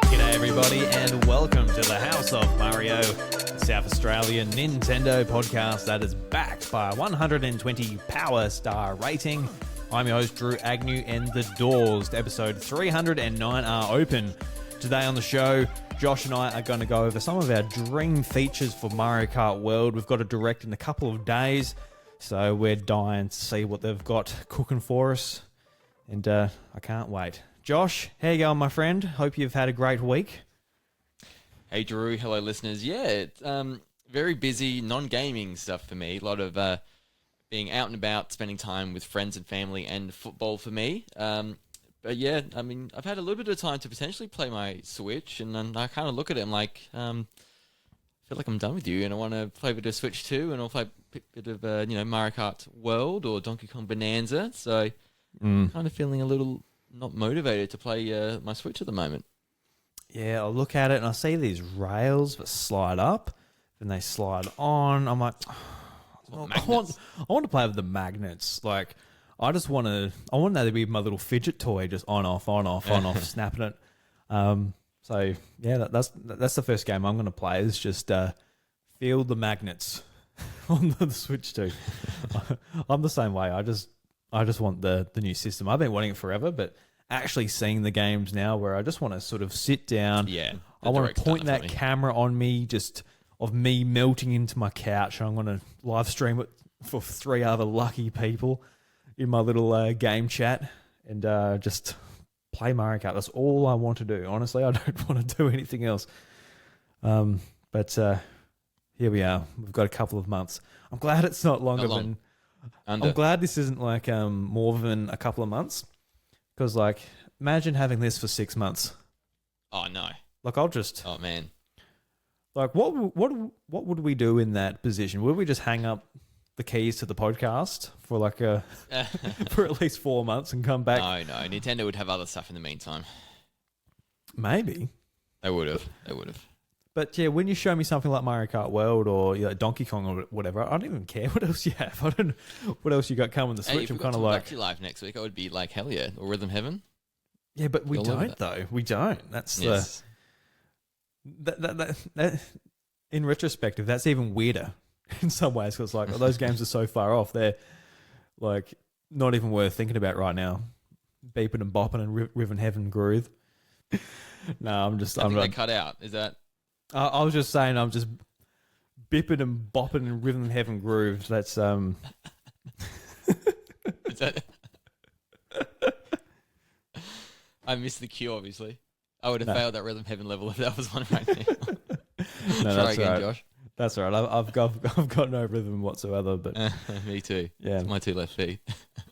G'day everybody and welcome to the House of Mario, South Australian Nintendo podcast that is backed by a 120 Power Star rating. I'm your host Drew Agnew and the doors to episode 309 are open. Today on the show, Josh and I are going to go over some of our dream features for Mario Kart World. We've got a direct in a couple of days, so we're dying to see what they've got cooking for us, and I can't wait. Josh, how you going, my friend? Hope you've had a great week. Hey, Drew. Hello, listeners. Yeah, it's very busy, non-gaming stuff for me. A lot of being out and about, spending time with friends and family, and football for me. But yeah, I mean, I've had a little bit of time to potentially play my Switch, and then I kind of look at it and like, I feel like I'm done with you, and I want to play a bit of Switch 2, and I'll play a bit of, Mario Kart World or Donkey Kong Bonanza. So kind of feeling a little not motivated to play my Switch at the moment. Yeah, I look at it and I see these rails that slide up, then they slide on. I'm like, I want to play with the magnets. Like, I want that to be my little fidget toy, just on off, snapping it. So yeah, that's the first game I'm going to play. Is just feel the magnets on the Switch 2. I'm the same way. I just want the new system. I've been wanting it forever, but actually seeing the games now, where I just want to sort of sit down. Yeah, I want to point that camera on me, just of me melting into my couch. I'm going to live stream it for 3 other lucky people in my little game chat, and just play Mario Kart. That's all I want to do. Honestly, I don't want to do anything else. But here we are. We've got a couple of months. I'm glad it's not longer than... I'm glad this isn't like more than a couple of months, because like, imagine having this for 6 months. Oh no! Like, I'll just... Oh man! Like, what would we do in that position? Would we just hang up the keys to the podcast for like for at least 4 months and come back? No. Nintendo would have other stuff in the meantime. Maybe they would have. But yeah, when you show me something like Mario Kart World or Donkey Kong or whatever, I don't even care what else you have. I don't know what else you got coming to the Switch. I'm kind of like, live next week, I would be like, hell yeah, or Rhythm Heaven. Yeah, but we don't though. We don't. That's yes. That in retrospective, that's even weirder in some ways, because like those games are so far off. They're like not even worth thinking about right now. Beeping and bopping and Rhythm Heaven groove. No, I'm just. I think they cut out. Is that? I was just saying, I'm just bipping and bopping and Rhythm Heaven groove. That's Is that? I missed the cue. Obviously, I would have failed that Rhythm Heaven level if that was one right now. Try again, right. Josh. That's all right. I've got no rhythm whatsoever. But me too. Yeah, it's my 2 left feet.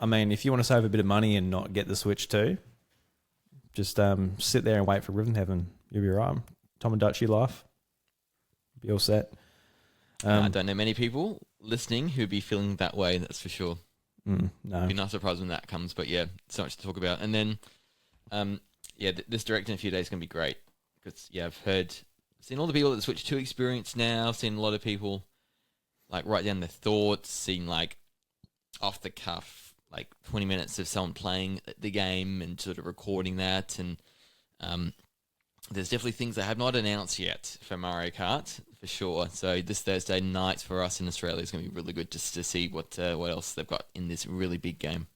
I mean, if you want to save a bit of money and not get the Switch 2, just sit there and wait for Rhythm Heaven. You'll be right. Tom and Dutchie life. Be all set. I don't know many people listening who'd be feeling that way, that's for sure. No. Be not surprised when that comes, but yeah, so much to talk about. And then, this direct in a few days is going to be great. Because, yeah, seen all the people at the Switch 2 experience now. I've seen a lot of people, like, write down their thoughts, seen, like, off the cuff, like, 20 minutes of someone playing the game and sort of recording that. And, there's definitely things they have not announced yet for Mario Kart, for sure. So this Thursday night for us in Australia is going to be really good just to see what else they've got in this really big game.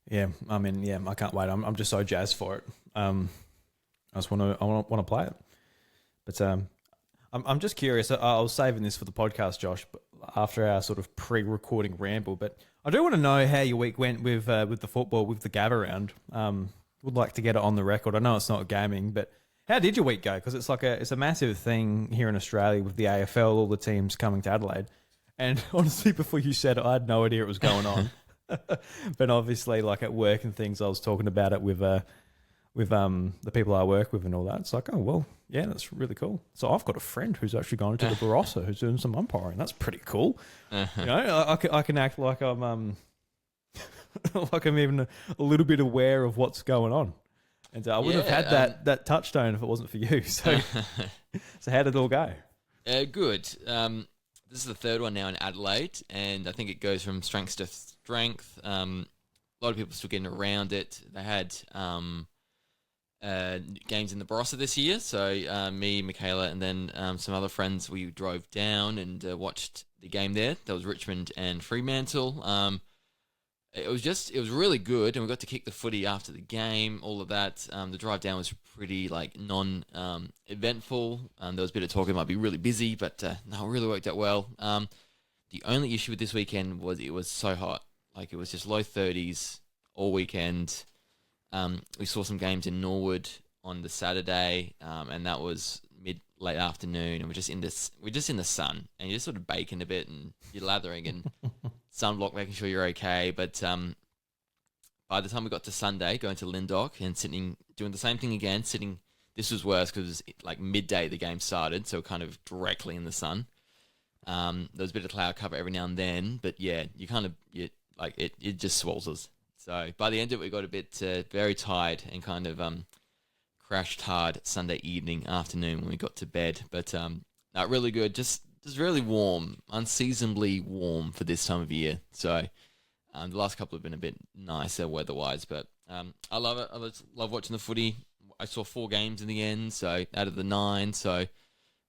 Yeah, I mean, yeah, I can't wait. I'm just so jazzed for it. I want to play it. But I'm just curious. I was saving this for the podcast, Josh, but after our sort of pre-recording ramble. But I do want to know how your week went with the football, with the Gav around. Would like to get it on the record. I know it's not gaming, but how did your week go? Because it's like it's a massive thing here in Australia with the AFL, all the teams coming to Adelaide. And honestly, before you said it, I had no idea it was going on. But obviously, like at work and things, I was talking about it with the people I work with and all that. It's like, oh well, yeah, that's really cool. So I've got a friend who's actually going to the Barossa who's doing some umpiring. That's pretty cool. You know, I can act like I'm like I'm even a little bit aware of what's going on. And I wouldn't have had that touchstone if it wasn't for you. So, so how did it all go? Good. this is the third one now in Adelaide, and I think it goes from strength to strength. A lot of people still getting around it. They had games in the Barossa this year, so me, Michaela, and then some other friends, we drove down and watched the game there. That was Richmond and Fremantle. It was really good, and we got to kick the footy after the game. All of that. The drive down was pretty eventful. There was a bit of talk it might be really busy, but no, it really worked out well. The only issue with this weekend was it was so hot. Like, it was just low 30s all weekend. We saw some games in Norwood on the Saturday, and that was late afternoon, and we're just in the sun, and you're just sort of baking a bit, and you're lathering and sunblock, making sure you're okay. But by the time we got to Sunday, going to Lyndoch and doing the same thing again, this was worse because it was like midday the game started, so kind of directly in the sun. There was a bit of cloud cover every now and then, but yeah, it just swells us. So by the end of it, we got a bit very tired and kind of crashed hard Sunday afternoon when we got to bed. But not really good, just really warm, unseasonably warm for this time of year. So the last couple have been a bit nicer weather-wise, but I love it. I love watching the footy. I saw 4 games in the end, so out of the 9, so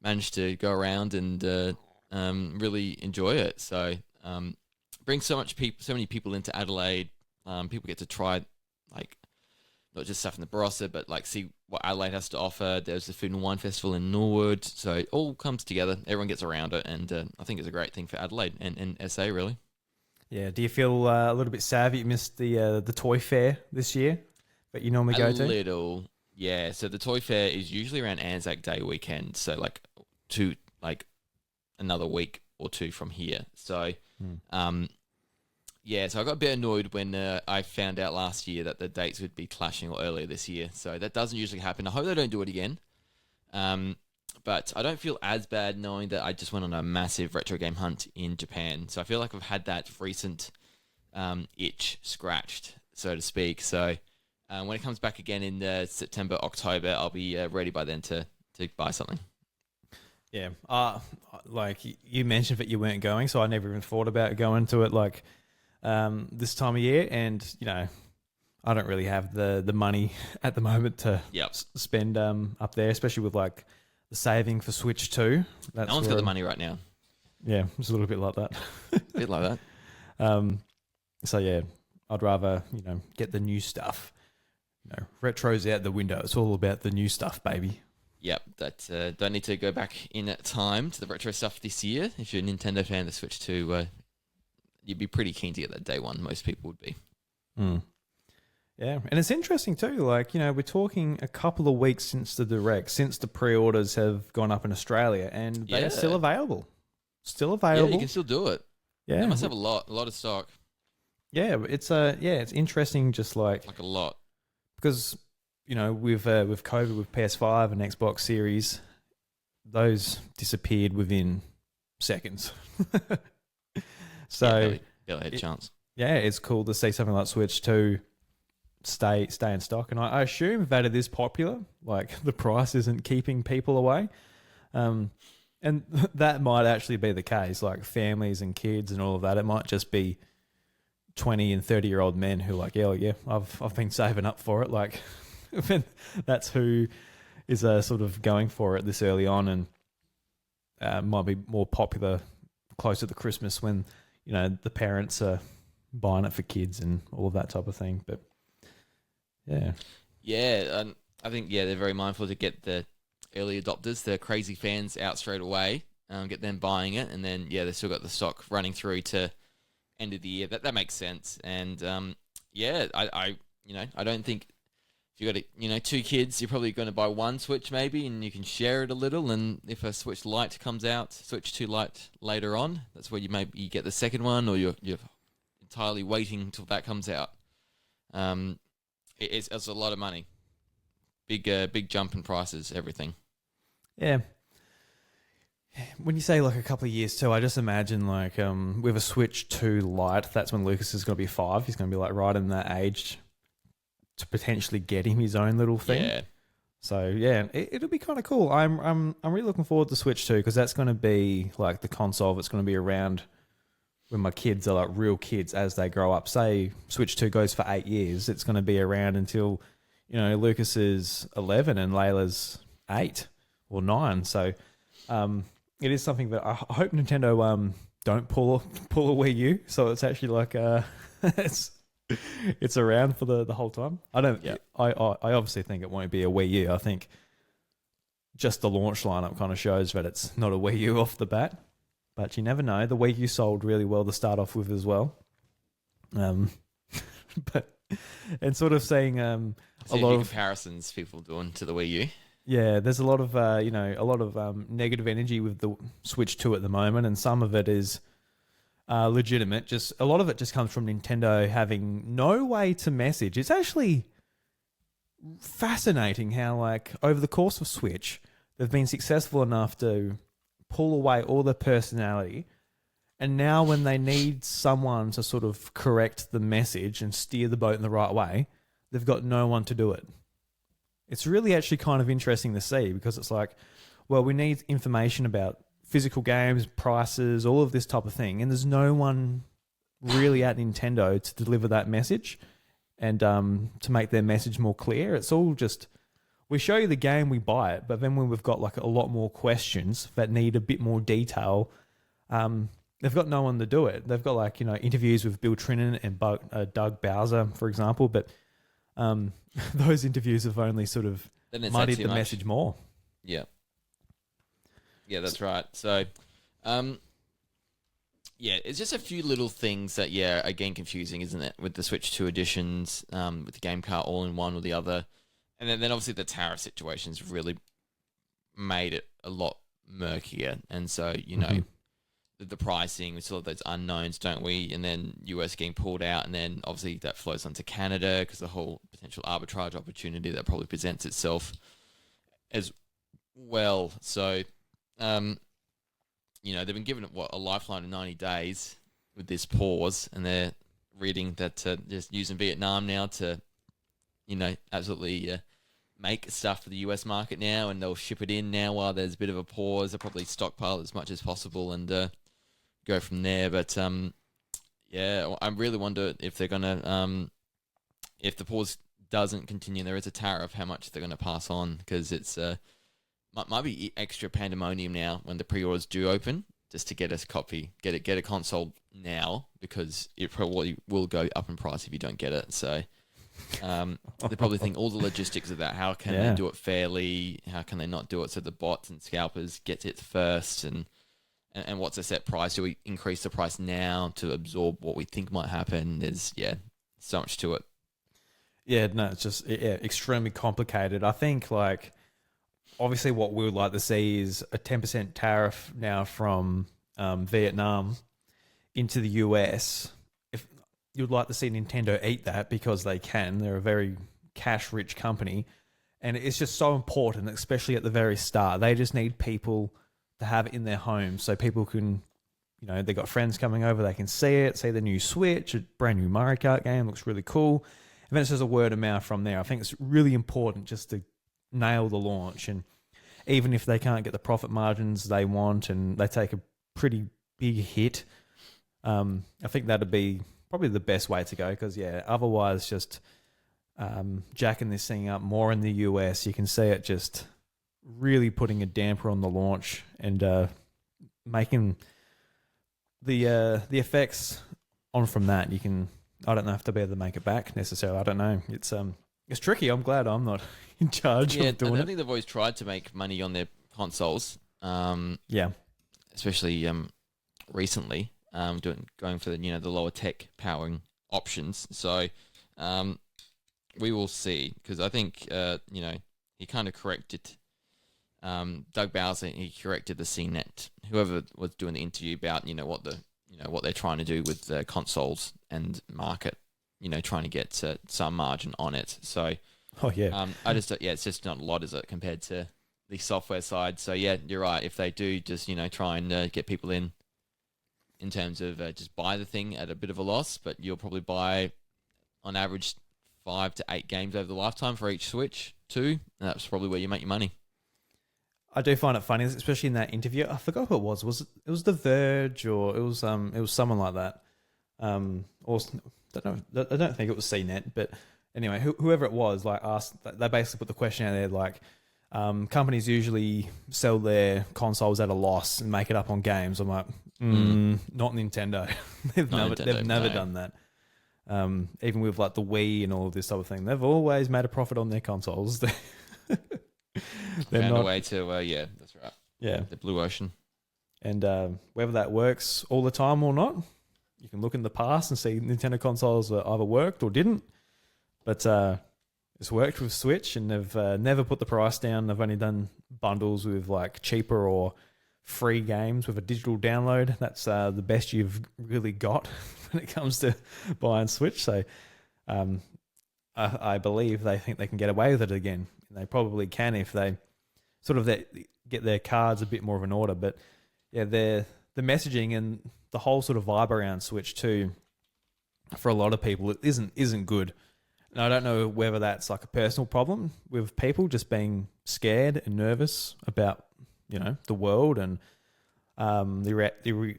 managed to go around and really enjoy it. So brings so many people into Adelaide. People get to try not just stuff in the Barossa, but see what Adelaide has to offer. There's the Food and Wine Festival in Norwood, so it all comes together. Everyone gets around it, and I think it's a great thing for Adelaide and SA, really. Yeah. Do you feel a little bit sad that you missed the toy fair this year that you normally go to? A little, yeah. So the toy fair is usually around Anzac Day weekend, so another week or 2 from here. So, yeah, so I got a bit annoyed when I found out last year that the dates would be clashing or earlier this year. So that doesn't usually happen. I hope they don't do it again. But I don't feel as bad knowing that I just went on a massive retro game hunt in Japan. So I feel like I've had that recent itch scratched, so to speak. So when it comes back again in September, October, I'll be ready by then to buy something. Yeah. You mentioned that you weren't going, so I never even thought about going to it this time of year, and I don't really have the money at the moment to spend up there, especially with the saving for Switch 2. No one's got the money right now. Yeah, it's a little bit like that. A bit like that. So yeah, I'd rather get the new stuff. Retro's out the window. It's all about the new stuff, baby. Yep, that don't need to go back in time to the retro stuff this year. If you're a Nintendo fan, the Switch 2, you'd be pretty keen to get that day one. Most people would be. Yeah, and it's interesting too. We're talking a couple of weeks since the Direct, since the pre-orders have gone up in Australia, and they're still available. Yeah, you can still do it. Yeah, they must have a lot of stock. Yeah, it's interesting. Just a lot, because with COVID, with PS5 and Xbox Series, those disappeared within seconds. So barely had a chance. Yeah, it's cool to see something like Switch 2 stay in stock, and I assume that it is popular. The price isn't keeping people away, and that might actually be the case. Families and kids and all of that, it might just be 20 and 30-year-old men who I've been saving up for it. That's who is sort of going for it this early on, and might be more popular closer to Christmas when the parents are buying it for kids and all of that type of thing. But yeah, I think they're very mindful to get the early adopters, the crazy fans, out straight away, get them buying it, and then they still got the stock running through to end of the year. That makes sense, and I don't think if you got 2 kids, you're probably going to buy one Switch maybe, and you can share it a little. And if a Switch Lite comes out, Switch 2 Lite later on, that's where you get the second one, or you're entirely waiting until that comes out. It's a lot of money. Big jump in prices, everything. Yeah. When you say a couple of years too, I just imagine with a Switch 2 Lite, that's when Lucas is going to be 5. He's going to be right in that age to potentially get him his own little thing. Yeah. So yeah, it'll be kind of cool. I'm really looking forward to Switch 2 because that's going to be like the console that's going to be around when my kids are like real kids as they grow up. Say Switch 2 goes for 8 years, it's going to be around until, Lucas is 11 and Layla's 8 or 9. So it is something that I hope Nintendo don't pull a Wii U. So it's actually like it's it's around for the whole time. I don't. Yeah. I obviously think it won't be a Wii U. I think just the launch lineup kind of shows that it's not a Wii U off the bat. But you never know. The Wii U sold really well to start off with as well. But and sort of saying So a lot of comparisons people doing to the Wii U. yeah, there's a lot of negative energy with the Switch 2 at the moment, and some of it is legitimate. Just a lot of it just comes from Nintendo having no way to message. It's actually fascinating how, like, over the course of Switch, they've been successful enough to pull away all the personality. And now, when they need someone to sort of correct the message and steer the boat in the right way, they've got no one to do it. It's really actually kind of interesting to see because it's like, well, we need information about physical games, prices, all of this type of thing. And there's no one really at Nintendo to deliver that message and to make their message more clear. It's all just, we show you the game, we buy it. But then when we've got like a lot more questions that need a bit more detail, they've got no one to do it. They've got like, interviews with Bill Trinan and Doug Bowser, for example. But those interviews have only sort of muddied the message more. Yeah. Yeah, that's right. So, yeah, it's just a few little things that, again, confusing, isn't it? With the Switch 2 editions, with the game cart all in one or the other. And then obviously the tariff situation's really made it a lot murkier. And so, the pricing, we still have those unknowns, don't we? And then US getting pulled out, and then obviously that flows onto Canada because the whole potential arbitrage opportunity that probably presents itself as well. So, they've been given a lifeline of 90 days with this pause, and they're reading that just using Vietnam now to, absolutely make stuff for the US market now, and they'll ship it in now while there's a bit of a pause. They'll probably stockpile as much as possible and go from there. But I really wonder if they're gonna if the pause doesn't continue, there is a tariff, how much they're gonna pass on, because it's might be extra pandemonium now when the pre-orders do open, just to get us copy, get a console now, because it probably will go up in price if you don't get it. So they probably think all the logistics of that. How can they do it fairly? How can they not do it so the bots and scalpers get it first? And what's a set price? Do we increase the price now to absorb what we think might happen? There's, so much to it. Yeah, no, it's just extremely complicated. I think, like, obviously what we would like to see is a 10% tariff now from Vietnam into the US. If you'd like to see Nintendo eat that, because they can. They're a very cash-rich company. And it's just so important, especially at the very start. They just need people to have it in their homes so people can, they've got friends coming over, they can see the new Switch, a brand new Mario Kart game, looks really cool. And then it's just a word of mouth from there. I think it's really important just to nail the launch. And even if they can't get the profit margins they want and they take a pretty big hit, I think that'd be probably the best way to go, because, otherwise just jacking this thing up more in the US, you can see it just really putting a damper on the launch and making the effects on from that. I don't know if they'll be able to make it back necessarily. I don't know. It's tricky. I'm glad I'm not in charge of doing it. I think they've always tried to make money on their consoles. Especially recently, going for the lower tech powering options. So we will see, because I think he kind of corrected. Doug Bowser, he corrected the CNET, whoever was doing the interview about what they're trying to do with the consoles and market, trying to get some margin on it. So it's just not a lot, is it, compared to the software side? So you're right. If they do just try and get people in terms of just buy the thing at a bit of a loss, but you'll probably buy on average 5 to 8 games over the lifetime for each Switch too. And that's probably where you make your money. I do find it funny, especially in that interview. I forgot who it was. It was The Verge, or it was someone like that. Or don't know. I don't think it was CNET, but anyway, whoever it was, like asked. They basically put the question out there, like, companies usually sell their consoles at a loss and make it up on games. I'm like, not Nintendo. They've never done that. Even with like the Wii and all of this type of thing, they've always made a profit on their consoles. Found a way to, yeah, that's right. Yeah, the blue ocean. And whether that works all the time or not, you can look in the past and see Nintendo consoles either worked or didn't. But it's worked with Switch, and they've never put the price down. They've only done bundles with like cheaper or free games with a digital download. That's the best you've really got when it comes to buying Switch. So I believe they think they can get away with it again. And they probably can if they sort of get their cards a bit more of an order. But yeah, the messaging and the whole sort of vibe around Switch too, for a lot of people, it isn't good. And I don't know whether that's like a personal problem with people just being scared and nervous about, the world and the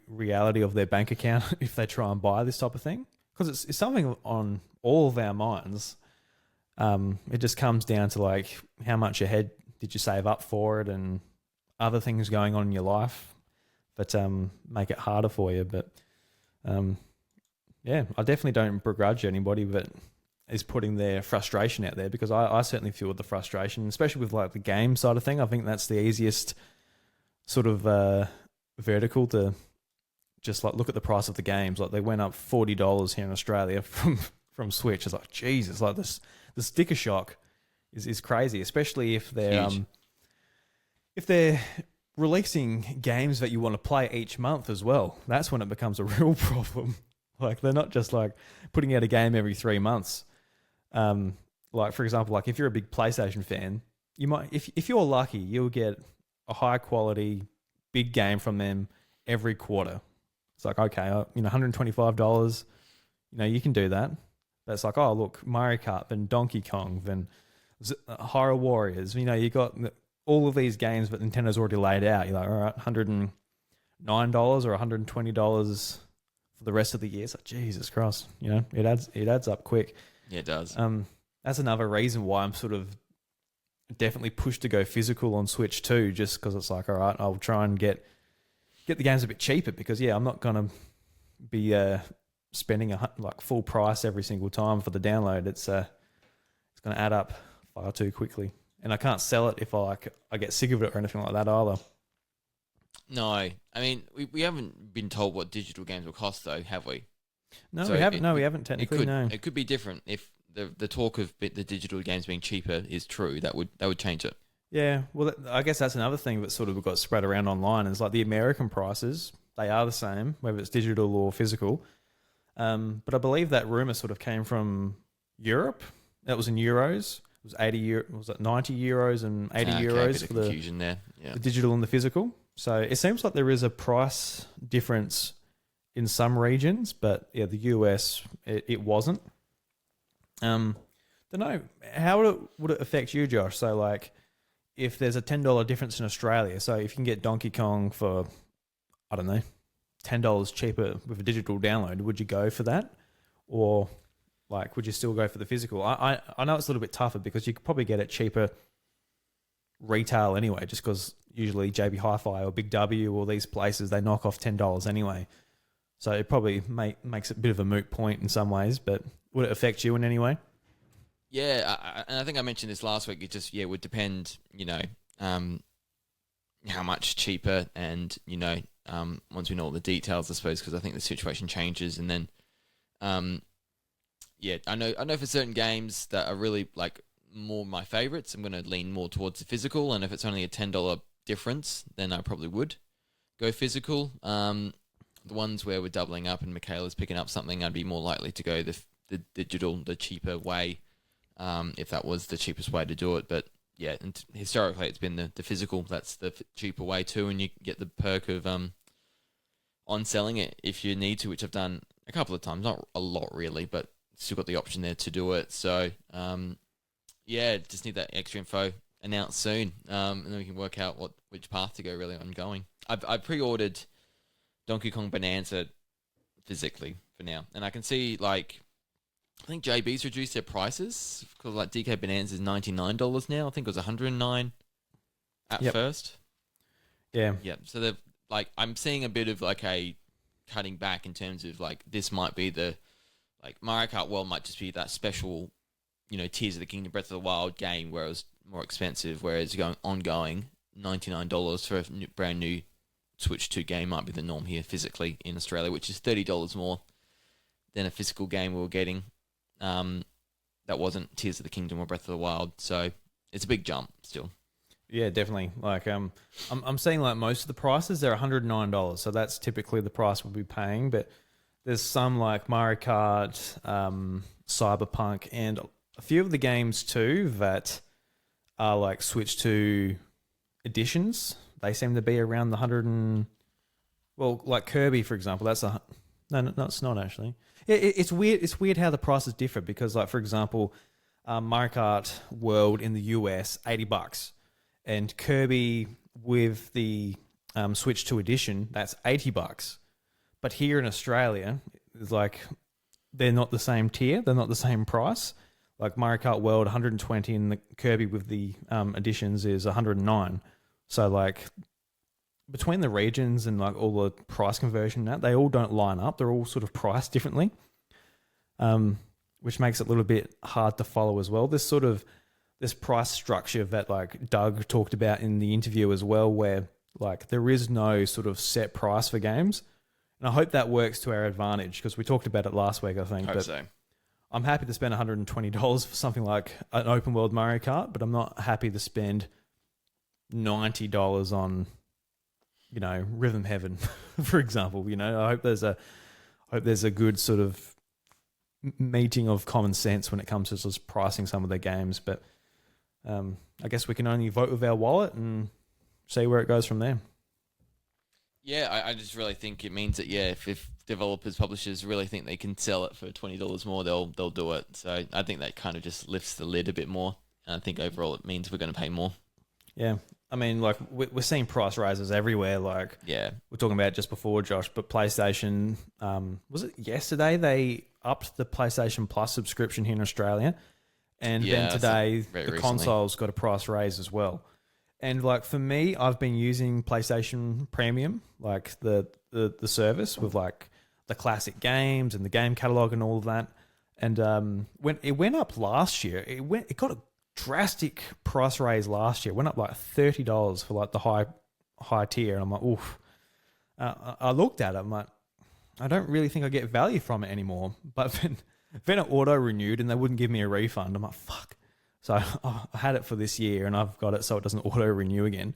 reality of their bank account if they try and buy this type of thing. Because it's something on all of our minds. It just comes down to like how much ahead did you save up for it and other things going on in your life that make it harder for you. But yeah, I definitely don't begrudge anybody that is putting their frustration out there, because I certainly feel the frustration, especially with like the game side of thing. I think that's the easiest sort of vertical to just like look at the price of the games. Like they went up $40 here in Australia from Switch. It's like, Jesus, like this. The sticker shock is crazy, especially if they're releasing games that you want to play each month as well. That's when it becomes a real problem. Like they're not just like putting out a game every 3 months. Like for example, like if you're a big PlayStation fan, you might, if you're lucky, you'll get a high quality big game from them every quarter. It's like, okay, $125, you can do that. But it's like, oh, look, Mario Kart, then Donkey Kong, then Horror Warriors. You got all of these games that Nintendo's already laid out. You're like, all right, $109 or $120 for the rest of the year. It's like, Jesus Christ, it adds up quick. Yeah, it does. That's another reason why I'm sort of definitely pushed to go physical on Switch too, just because it's like, all right, I'll try and get the games a bit cheaper, because yeah, I'm not gonna be spending like full price every single time for the download. It's going to add up far too quickly, and I can't sell it if I get sick of it or anything like that either. No, I mean we haven't been told what digital games will cost though, have we? No, so we haven't. We haven't technically. It could be different if the talk of the digital games being cheaper is true. That would change it. Yeah, well, I guess that's another thing that sort of got spread around online. Is like the American prices, they are the same whether it's digital or physical. But I believe that rumor sort of came from Europe. That was in euros. It was 80 euro. Was it 90 euros and 80 euros for confusion there. Yeah. The digital and the physical? So it seems like there is a price difference in some regions, but yeah, the US it wasn't. Don't know, how would it affect you, Josh? So like, if there's a $10 difference in Australia, so if you can get Donkey Kong for, I don't know, $10 cheaper with a digital download, would you go for that? Or like, would you still go for the physical? I know it's a little bit tougher because you could probably get it cheaper retail anyway, just because usually JB Hi-Fi or Big W or these places, they knock off $10 anyway. So it probably makes it a bit of a moot point in some ways, but would it affect you in any way? Yeah, and I think I mentioned this last week. It just would depend, how much cheaper, and once we know all the details, I suppose, because I think the situation changes, and then, I know for certain games that are really like more my favorites, I'm going to lean more towards the physical, and if it's only a $10 difference, then I probably would go physical. The ones where we're doubling up and Michaela's picking up something, I'd be more likely to go the digital, the cheaper way, if that was the cheapest way to do it. But yeah, and historically it's been the physical. That's the cheaper way too, and you get the perk of on selling it if you need to, which I've done a couple of times, not a lot really, but still got the option there to do it. So yeah, just need that extra info announced soon, and then we can work out which path to go really on going. I pre-ordered Donkey Kong Bonanza physically for now, and I can see like I think JB's reduced their prices because like DK Bonanza is $99 now. I think it was $109 at first. Yeah. So they're like I'm seeing a bit of like a cutting back in terms of like this might be the like Mario Kart World might just be that special, Tears of the Kingdom Breath of the Wild game where it was more expensive, whereas going ongoing $99 for a brand new Switch 2 game might be the norm here physically in Australia, which is $30 more than a physical game we were getting. That wasn't Tears of the Kingdom or Breath of the Wild, so it's a big jump still. Yeah, definitely. Like, I'm seeing like most of the prices they're $109, so that's typically the price we'll be paying. But there's some like Mario Kart, Cyberpunk, and a few of the games too that are like Switch 2 editions. They seem to be around the like Kirby, for example. That's no, it's not actually. It's weird. It's weird how the prices differ because, like, for example, Mario Kart World in the US, $80. And Kirby with the Switch 2 edition, that's $80. But here in Australia, it's like they're not the same tier. They're not the same price. Like Mario Kart World, 120, and the Kirby with the editions is 109. So like between the regions and like all the price conversion, they all don't line up. They're all sort of priced differently, which makes it a little bit hard to follow as well. This price structure that like Doug talked about in the interview as well, where like there is no sort of set price for games. And I hope that works to our advantage because we talked about it last week, I think. Hope so. I'm happy to spend $120 for something like an open world Mario Kart, but I'm not happy to spend $90 on, Rhythm Heaven, for example. I hope there's a good sort of meeting of common sense when it comes to just pricing some of the games. But I guess we can only vote with our wallet and see where it goes from there. Yeah, I just really think it means that if developers, publishers really think they can sell it for $20 more, they'll do it. So I think that kind of just lifts the lid a bit more. And I think overall it means we're going to pay more. Yeah, I mean, like we're seeing price rises everywhere. Like, yeah, we're talking about it just before, Josh. But PlayStation, was it yesterday they upped the PlayStation Plus subscription here in Australia, and then today the consoles got a price raise as well. And like for me, I've been using PlayStation Premium, like the service with like the classic games and the game catalog and all of that. And when it went up last year, it got a drastic price raise last year. It went up like $30 for like the high tier, and I'm like, oof. I looked at it, I'm like, I don't really think I get value from it anymore. But then it auto renewed and they wouldn't give me a refund. I'm like, fuck. So I had it for this year and I've got it so it doesn't auto renew again.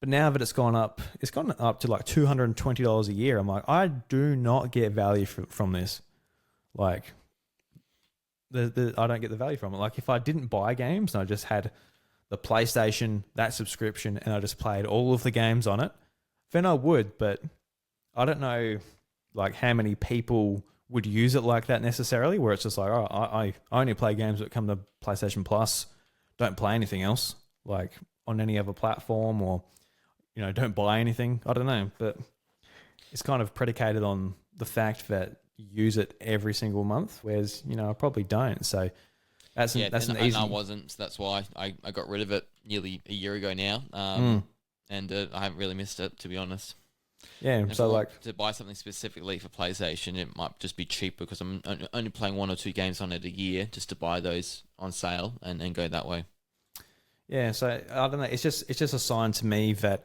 But now that it's gone up to like $220 a year. I'm like, I do not get value from this. Like, I don't get the value from it. Like, if I didn't buy games and I just had the PlayStation, that subscription, and I just played all of the games on it, then I would. But I don't know, like, how many people would use it like that necessarily, where it's just like, oh, I only play games that come to PlayStation Plus, don't play anything else, like, on any other platform, or, don't buy anything. I don't know. But it's kind of predicated on the fact that use it every single month, whereas I probably don't. So that's an easy. And I wasn't, so that's why I got rid of it nearly a year ago now, and I haven't really missed it, to be honest. Yeah, and so like to buy something specifically for PlayStation, it might just be cheap because I'm only playing 1 or 2 games on it a year, just to buy those on sale and go that way. Yeah, so I don't know. It's just a sign to me that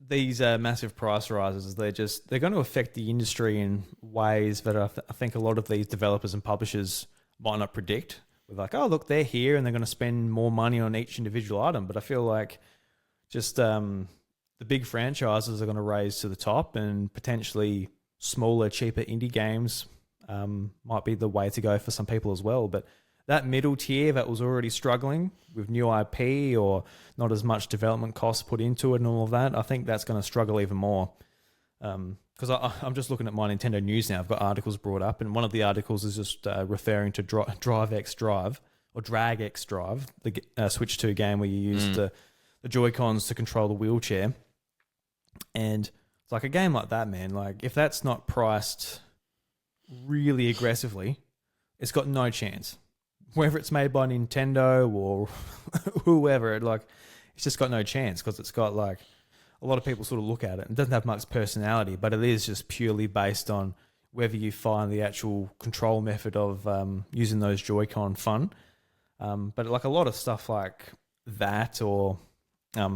these massive price rises, they're going to affect the industry in ways that I think a lot of these developers and publishers might not predict. With like, oh, look, they're here and they're going to spend more money on each individual item. But I feel like just the big franchises are going to raise to the top, and potentially smaller, cheaper indie games might be the way to go for some people as well. But that middle tier that was already struggling with new IP or not as much development costs put into it and all of that, I think that's going to struggle even more. because I'm just looking at my Nintendo news now. I've got articles brought up, and one of the articles is just referring to Drive X Drive or Drag X Drive, the Switch 2 game where you use the Joy-Cons to control the wheelchair. And it's like a game like that, man. Like, if that's not priced really aggressively, it's got no chance. Whether it's made by Nintendo or whoever, it's just got no chance because it's got like a lot of people sort of look at it. It doesn't have much personality, but it is just purely based on whether you find the actual control method of using those Joy-Con fun. But like a lot of stuff like that or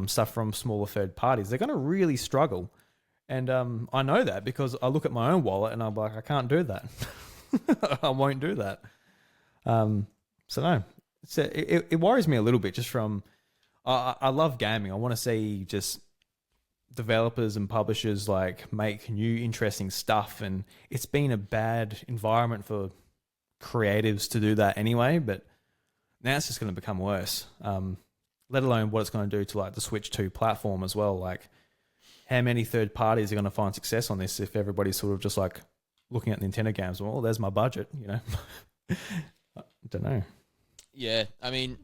stuff from smaller third parties, they're going to really struggle. And I know that because I look at my own wallet and I'm like, I can't do that. I won't do that. So no, it worries me a little bit just from, I love gaming. I want to see just developers and publishers like make new interesting stuff, and it's been a bad environment for creatives to do that anyway, but now it's just going to become worse. Let alone what it's going to do to like the Switch 2 platform as well. Like, how many third parties are going to find success on this if everybody's sort of just like looking at Nintendo games? Well, there's my budget, you know. I don't know. Yeah, I mean,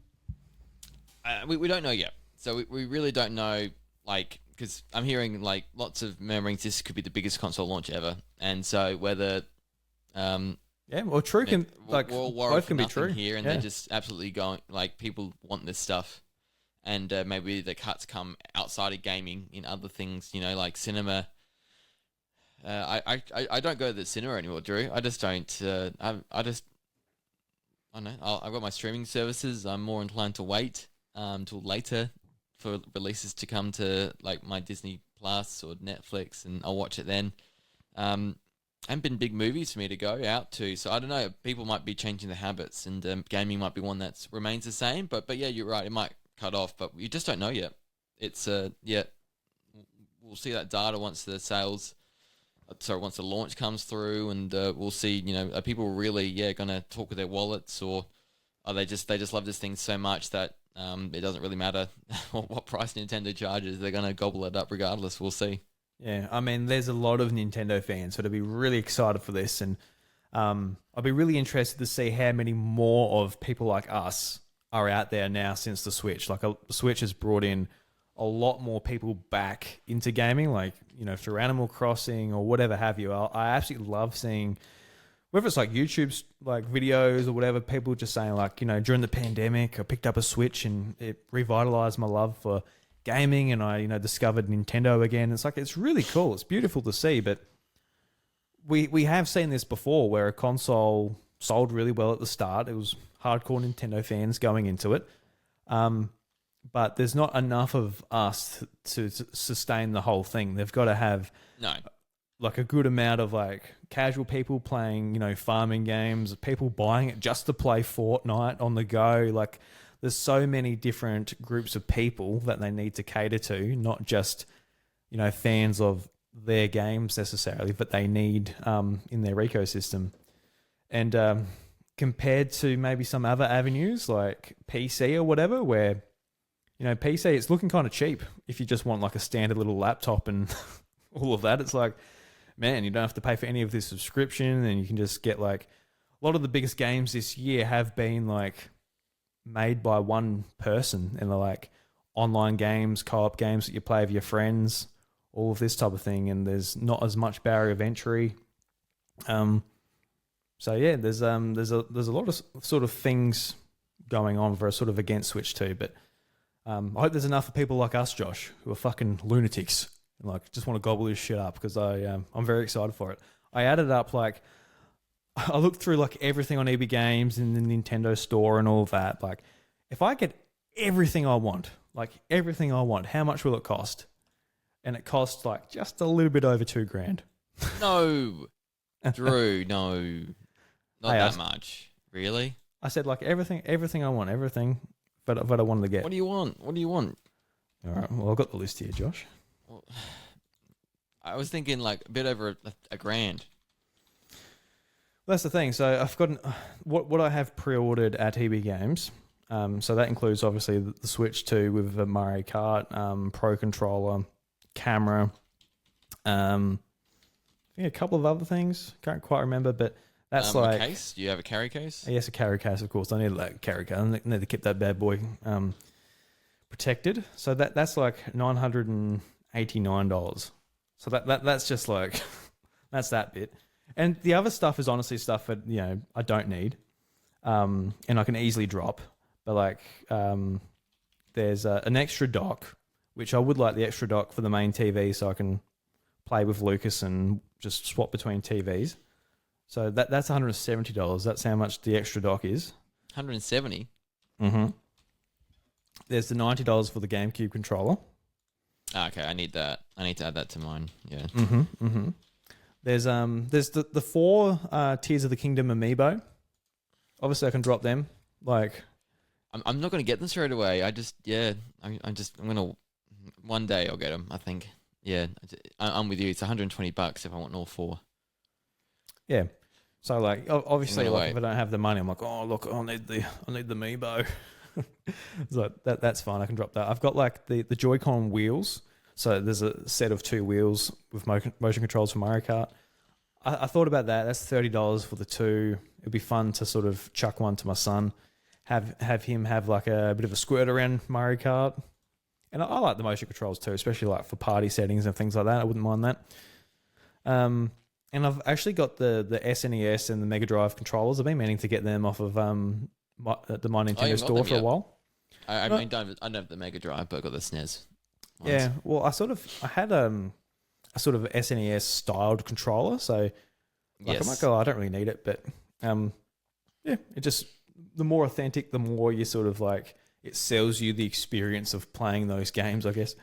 we don't know yet. So we really don't know, like, because I'm hearing like lots of murmurings this could be the biggest console launch ever, and so whether yeah, well, true can like both can be true here, and they're just absolutely going like people want this stuff, and maybe the cuts come outside of gaming in other things, you know, like cinema. I don't go to the cinema anymore, Drew. I just don't. I don't know. I've got my streaming services. I'm more inclined to wait till later for releases to come to like my Disney Plus or Netflix, and I'll watch it then. Haven't been big movies for me to go out to, so I don't know. People might be changing their habits, and gaming might be one that remains the same. But yeah, you're right. It might cut off, but you just don't know yet. It's yeah, we'll see that data once the sales. Sorry, once the launch comes through, and we'll see. You know, are people really going to talk with their wallets, or are they just love this thing so much that it doesn't really matter what price Nintendo charges? They're going to gobble it up regardless. We'll see. Yeah, I mean, there's a lot of Nintendo fans that will be really excited for this, and I'll be really interested to see how many more of people like us are out there now since the Switch. Like, the Switch has brought in a lot more people back into gaming, like, you know, through Animal Crossing or whatever have you. I absolutely love seeing, whether it's like YouTube's like videos or whatever, people just saying like, you know, during the pandemic, I picked up a Switch and it revitalized my love for gaming, and I, you know, discovered Nintendo again. It's like, it's really cool. It's beautiful to see, but we have seen this before where a console sold really well at the start. It was hardcore Nintendo fans going into it. But there's not enough of us to sustain the whole thing. They've got to have like a good amount of like casual people playing, you know, farming games, people buying it just to play Fortnite on the go. Like, there's so many different groups of people that they need to cater to, not just, you know, fans of their games necessarily, but they need in their ecosystem. And compared to maybe some other avenues like PC or whatever, where, you know, PC, it's looking kind of cheap if you just want like a standard little laptop and all of that. It's like, man, you don't have to pay for any of this subscription, and you can just get like, a lot of the biggest games this year have been like made by one person, and they're like online games, co-op games that you play with your friends, all of this type of thing, and there's not as much barrier of entry. So yeah, there's a lot of sort of things going on for a sort of against Switch 2, but I hope there's enough of people like us, Josh, who are fucking lunatics and like just want to gobble this shit up, because I'm very excited for it. I added up, like, I looked through like everything on EB Games and the Nintendo store and all of that. Like, if I get everything I want, how much will it cost? And it costs like just a little bit over $2,000. No, Drew, no, not Hey, that much. Really? I said like everything I want, but I wanted to get. What do you want? All right, well, I've got the list here, Josh. Well, I was thinking like a bit over a grand. Well, that's the thing. So I've got what I have pre-ordered at EB Games. So that includes obviously the Switch 2 with the Mario Kart, Pro controller, camera, think a couple of other things. Can't quite remember, but that's A like case. Do you have a carry case? yes, a carry case, of course. I need that carry case. I need to keep that bad boy protected. So that's like $989. So that's just like that's that bit. And the other stuff is honestly stuff that I don't need, and I can easily drop. But like there's an extra dock, which I would like the extra dock for the main TV, so I can play with Lucas and just swap between TVs. So that's $170. That's how much the extra dock is. 170. Mm-hmm. There's the $90 for the GameCube controller. Okay, I need that. I need to add that to mine. Yeah. Mm-hmm. Mm-hmm. There's the 4 Tears of the Kingdom amiibo. Obviously, I can drop them. Like, I'm not going to get them straight away. I'm going to, one day I'll get them, I think. Yeah, I'm with you. It's $120 if I want all 4. Yeah. So like, obviously, I'm gonna like wait. if I don't have the money, I'm like, oh look, I need the amiibo. So that's fine. I can drop that. I've got like the Joy-Con wheels. So there's a set of 2 wheels with motion controls for Mario Kart. I thought about that. That's $30 for the 2. It'd be fun to sort of chuck one to my son, have him have like a bit of a squirt around Mario Kart. And I like the motion controls too, especially like for party settings and things like that. I wouldn't mind that. And I've actually got the SNES and the Mega Drive controllers. I've been meaning to get them off of my Nintendo store for a while. I don't have the Mega Drive, but I got the SNES. Yeah, well, I had a sort of SNES styled controller, so like I might go, I don't really need it, but yeah, it just the more authentic, the more you sort of like it sells you the experience of playing those games, I guess.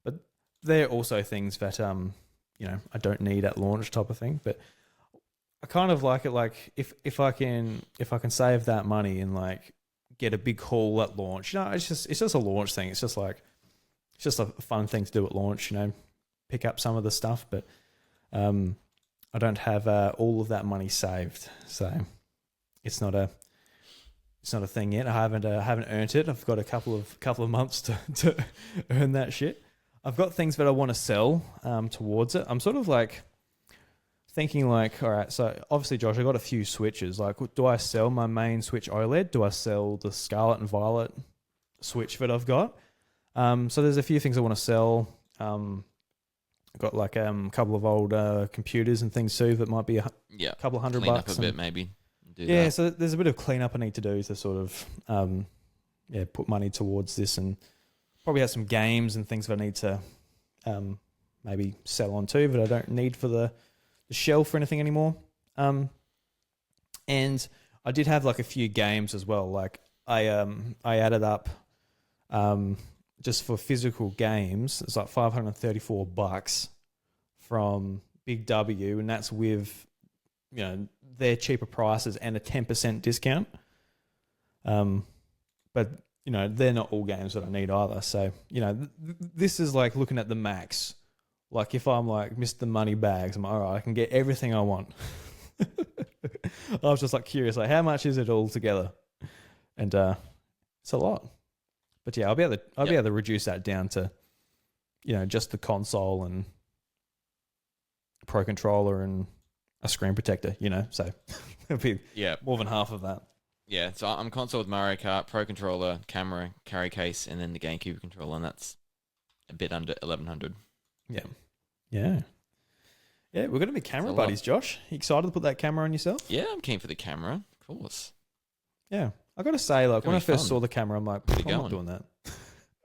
But they're also things that I don't need at launch type of thing. But I kind of like it like if I can save that money and like get a big haul at launch, it's just a launch thing. It's just a fun thing to do at launch, pick up some of the stuff, but I don't have all of that money saved, so it's not a thing yet. I haven't earned it. I've got a couple of months to earn that shit. I've got things that I want to sell towards it. I'm sort of like thinking like, all right, so obviously, Josh, I got a few Switches. Like, do I sell my main Switch OLED? Do I sell the Scarlet and Violet Switch that I've got? So there's a few things I want to sell. I've got like a couple of old computers and things too that might be a couple of $100. Clean up a bit maybe. So there's a bit of cleanup I need to do to sort of put money towards this, and probably have some games and things that I need to maybe sell on too that I don't need for the shelf or anything anymore. And I did have like a few games as well. Like I added up just for physical games, it's like $534 from Big W, and that's with their cheaper prices and a 10% discount. But they're not all games that I need either. So this is like looking at the max. Like if I'm like Mr. Money Bags, I'm like, all right, I can get everything I want. I was just like curious, like how much is it all together? And it's a lot. But yeah, I'll be able to reduce that down to, just the console and Pro Controller and a screen protector, so it'll be more than half of that. Yeah, so I'm console with Mario Kart, Pro Controller, camera, carry case, and then the GameCube controller, and that's a bit under $1,100. Yeah, we're going to be camera buddies, Josh. You excited to put that camera on yourself? Yeah, I'm keen for the camera, of course. Yeah, I got to say, like when I first saw the camera, I'm like, I'm not doing that.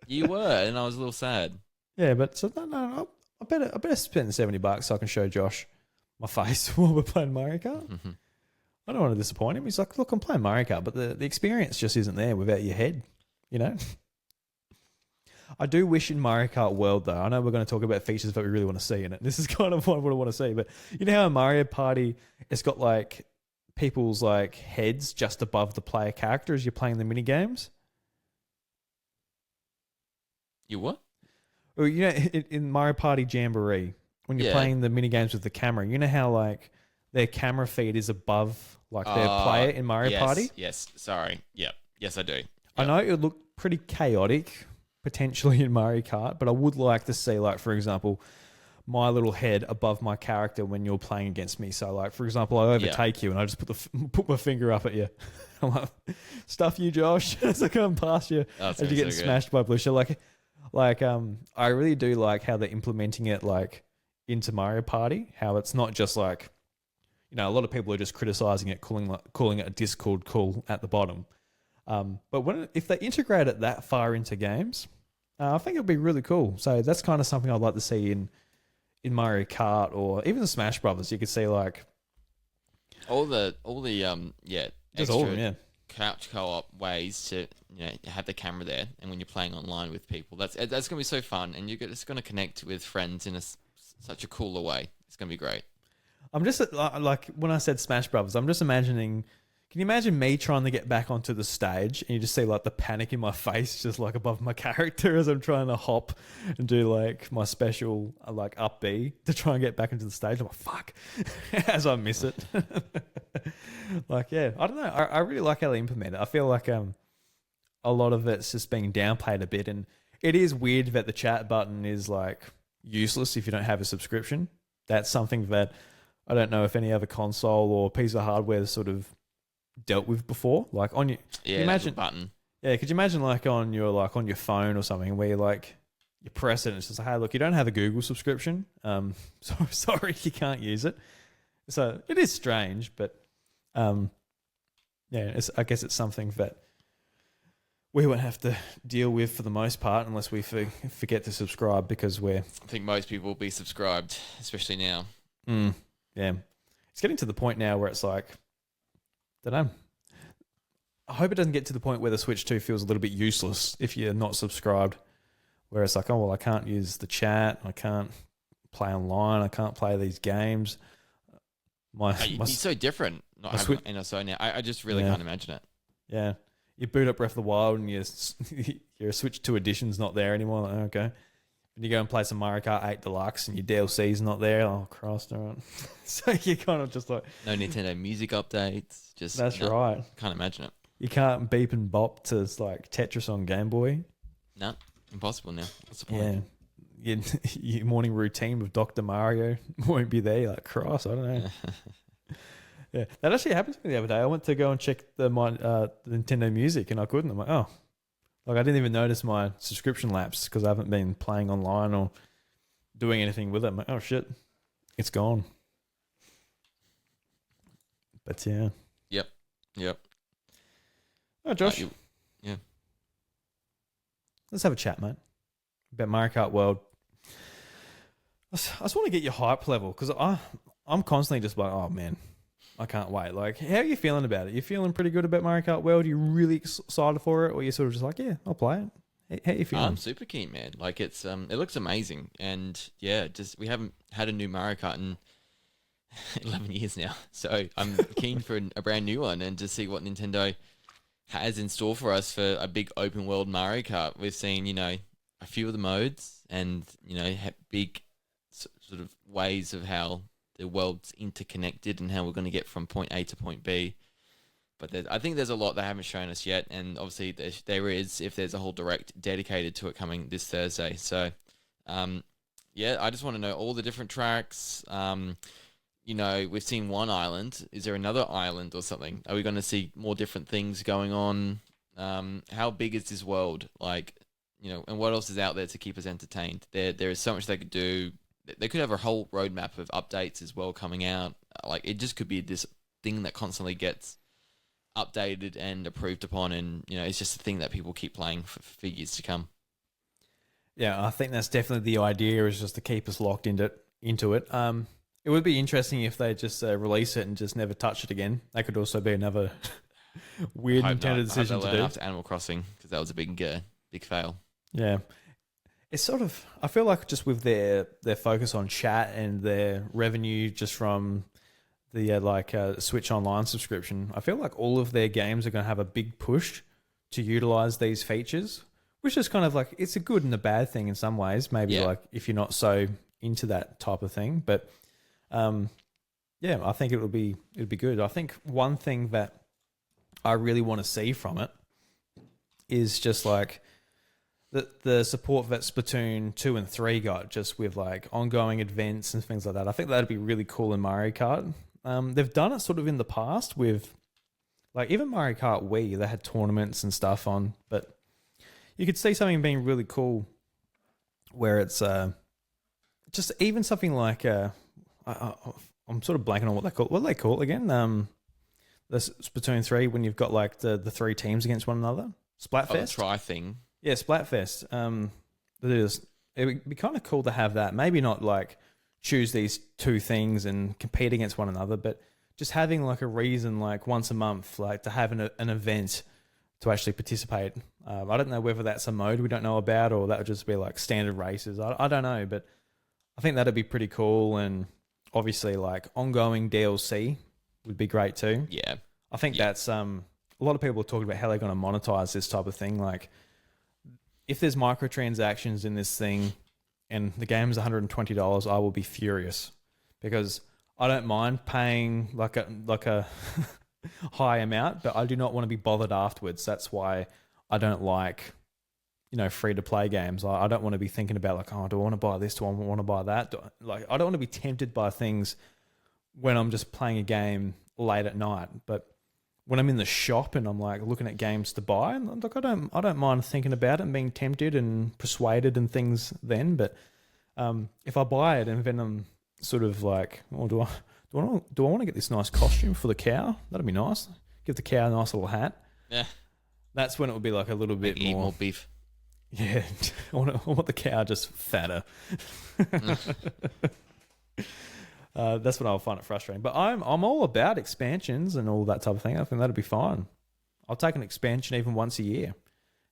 You were, and I was a little sad. Yeah, but so no, I better spend $70 so I can show Josh my face while we're playing Mario Kart. Mm-hmm. I don't want to disappoint him. He's like, look, I'm playing Mario Kart, but the experience just isn't there without your head, I do wish in Mario Kart World, though, I know we're going to talk about features that we really want to see in it. This is kind of what I want to see, but you know how in Mario Party, it's got like people's like heads just above the player character as you're playing the mini games? You what? Well, in Mario Party Jamboree, when you're playing the mini games with the camera, you know how like their camera feed is above like their player in Mario Party? Yes, sorry. Yep. Yes, I do. Yep. I know it would look pretty chaotic potentially in Mario Kart, but I would like to see, like, for example, my little head above my character when you're playing against me. So, like, for example, I overtake you and I just put my finger up at you. I'm like, stuff you, Josh, as I come past you, That's as you get smashed by blue shell. I really do like how they're implementing it, like, into Mario Party, how it's not just like, a lot of people are just criticizing it, calling it a Discord call at the bottom. But if they integrate it that far into games, I think it'd be really cool. So that's kind of something I'd like to see in Mario Kart or even the Smash Brothers. You could see like all the just extra all of them, yeah. couch co-op ways to have the camera there, and when you're playing online with people, that's gonna be so fun, and it's gonna connect with friends in such a cooler way. It's gonna be great. I'm just like when I said Smash Brothers, I'm just imagining. Can you imagine me trying to get back onto the stage and you just see like the panic in my face just like above my character as I'm trying to hop and do like my special like up B to try and get back into the stage. I'm like, fuck, as I miss it. Like, yeah, I don't know. I really like how they implement it. I feel like a lot of it's just being downplayed a bit, and it is weird that the chat button is like useless if you don't have a subscription. That's something that I don't know if any other console or piece of hardware sort of dealt with before, like on your imagine button. Yeah, could you imagine like on your phone or something where you press it and it's just like, hey, look, you don't have a Google subscription. So sorry, you can't use it. So it is strange, but I guess it's something that we won't have to deal with for the most part unless we forget to subscribe because I think most people will be subscribed, especially now. Yeah, it's getting to the point now where it's like, don't know. I hope it doesn't get to the point where the Switch 2 feels a little bit useless if you're not subscribed. Where it's like, oh, well, I can't use the chat. I can't play online. I can't play these games. It's so different not having NSO now. I just really can't imagine it. Yeah. You boot up Breath of the Wild and your Switch 2 edition's not there anymore. Like, okay. And you go and play some Mario Kart 8 Deluxe and your DLC's not there. Oh, Christ, all right. So you kind of just like... No Nintendo music updates. That's right. Can't imagine it. You can't beep and bop to like Tetris on Game Boy. No, impossible now. What's the point? Yeah. Your morning routine with Dr. Mario won't be there. You're like, Christ, I don't know. Yeah, that actually happened to me the other day. I went to go and check the Nintendo Music and I couldn't. I'm like, oh. Like, I didn't even notice my subscription lapse because I haven't been playing online or doing anything with it. I'm like, oh, shit. It's gone. But, yeah. Yep. Oh, Josh. Yeah. Let's have a chat, mate. About Mario Kart World. I just want to get your hype level because I'm constantly just like, oh, man, I can't wait. Like, how are you feeling about it? You feeling pretty good about Mario Kart World? Are you really excited for it? Or you sort of just like, yeah, I'll play it? How are you feeling? I'm super keen, man. Like, it looks amazing. And, yeah, we haven't had a new Mario Kart in 11 years now. So I'm keen for a brand new one and to see what Nintendo has in store for us for a big open world Mario Kart. We've seen, a few of the modes and, big sort of ways of how the world's interconnected and how we're going to get from point A to point B. But I think there's a lot they haven't shown us yet. And obviously there is, if there's a whole direct dedicated to it coming this Thursday. So, I just want to know all the different tracks. We've seen one island. Is there another island or something? Are we going to see more different things going on? How big is this world? Like, and what else is out there to keep us entertained? There is so much they could do. They could have a whole roadmap of updates as well coming out. Like, it just could be this thing that constantly gets updated and approved upon, and it's just a thing that people keep playing for years to come. Yeah, I think that's definitely the idea, is just to keep us locked into it. It would be interesting if they just release it and just never touch it again. That could also be another weird Nintendo decision to do. After Animal Crossing, because that was a big fail. Yeah. It's sort of, I feel like just with their focus on chat and their revenue just from the Switch Online subscription, I feel like all of their games are going to have a big push to utilize these features, which is kind of like, it's a good and a bad thing in some ways. Maybe like if you're not so into that type of thing, but I think it'd be good. I think one thing that I really want to see from it is just like the support that Splatoon 2 and 3 got, just with like ongoing events and things like that. I think that'd be really cool in Mario Kart. They've done it sort of in the past with like even Mario Kart Wii, they had tournaments and stuff on, but you could see something being really cool where it's just even something like I'm sort of blanking on what they call it. What do they call it again? The Splatoon 3 when you've got like the three teams against one another. Splatfest. Oh, the try thing. Yeah, Splatfest. It would be kind of cool to have that. Maybe not like choose these two things and compete against one another, but just having like a reason, like once a month, like to have an event to actually participate. I don't know whether that's a mode we don't know about, or that would just be like standard races. I don't know, but I think that'd be pretty cool. And obviously, like ongoing DLC would be great too. Yeah, I think that's a lot of people are talking about how they're going to monetize this type of thing. Like, if there's microtransactions in this thing and the game's $120, I will be furious because I don't mind paying like a high amount, but I do not want to be bothered afterwards. That's why I don't like, free to play games. I don't want to be thinking about like, oh, do I want to buy this? Do I want to buy that? I don't want to be tempted by things when I'm just playing a game late at night. But when I'm in the shop and I'm like looking at games to buy, look, I don't mind thinking about it and being tempted and persuaded and things then. But if I buy it and then I'm sort of like, oh, do I want to get this nice costume for the cow? That'd be nice. Give the cow a nice little hat. Yeah. That's when it would be like a little bit eat more. more beef. Yeah, I want the cow just fatter. That's when I'll find it frustrating. But I'm all about expansions and all that type of thing. I think that'd be fine. I'll take an expansion even once a year,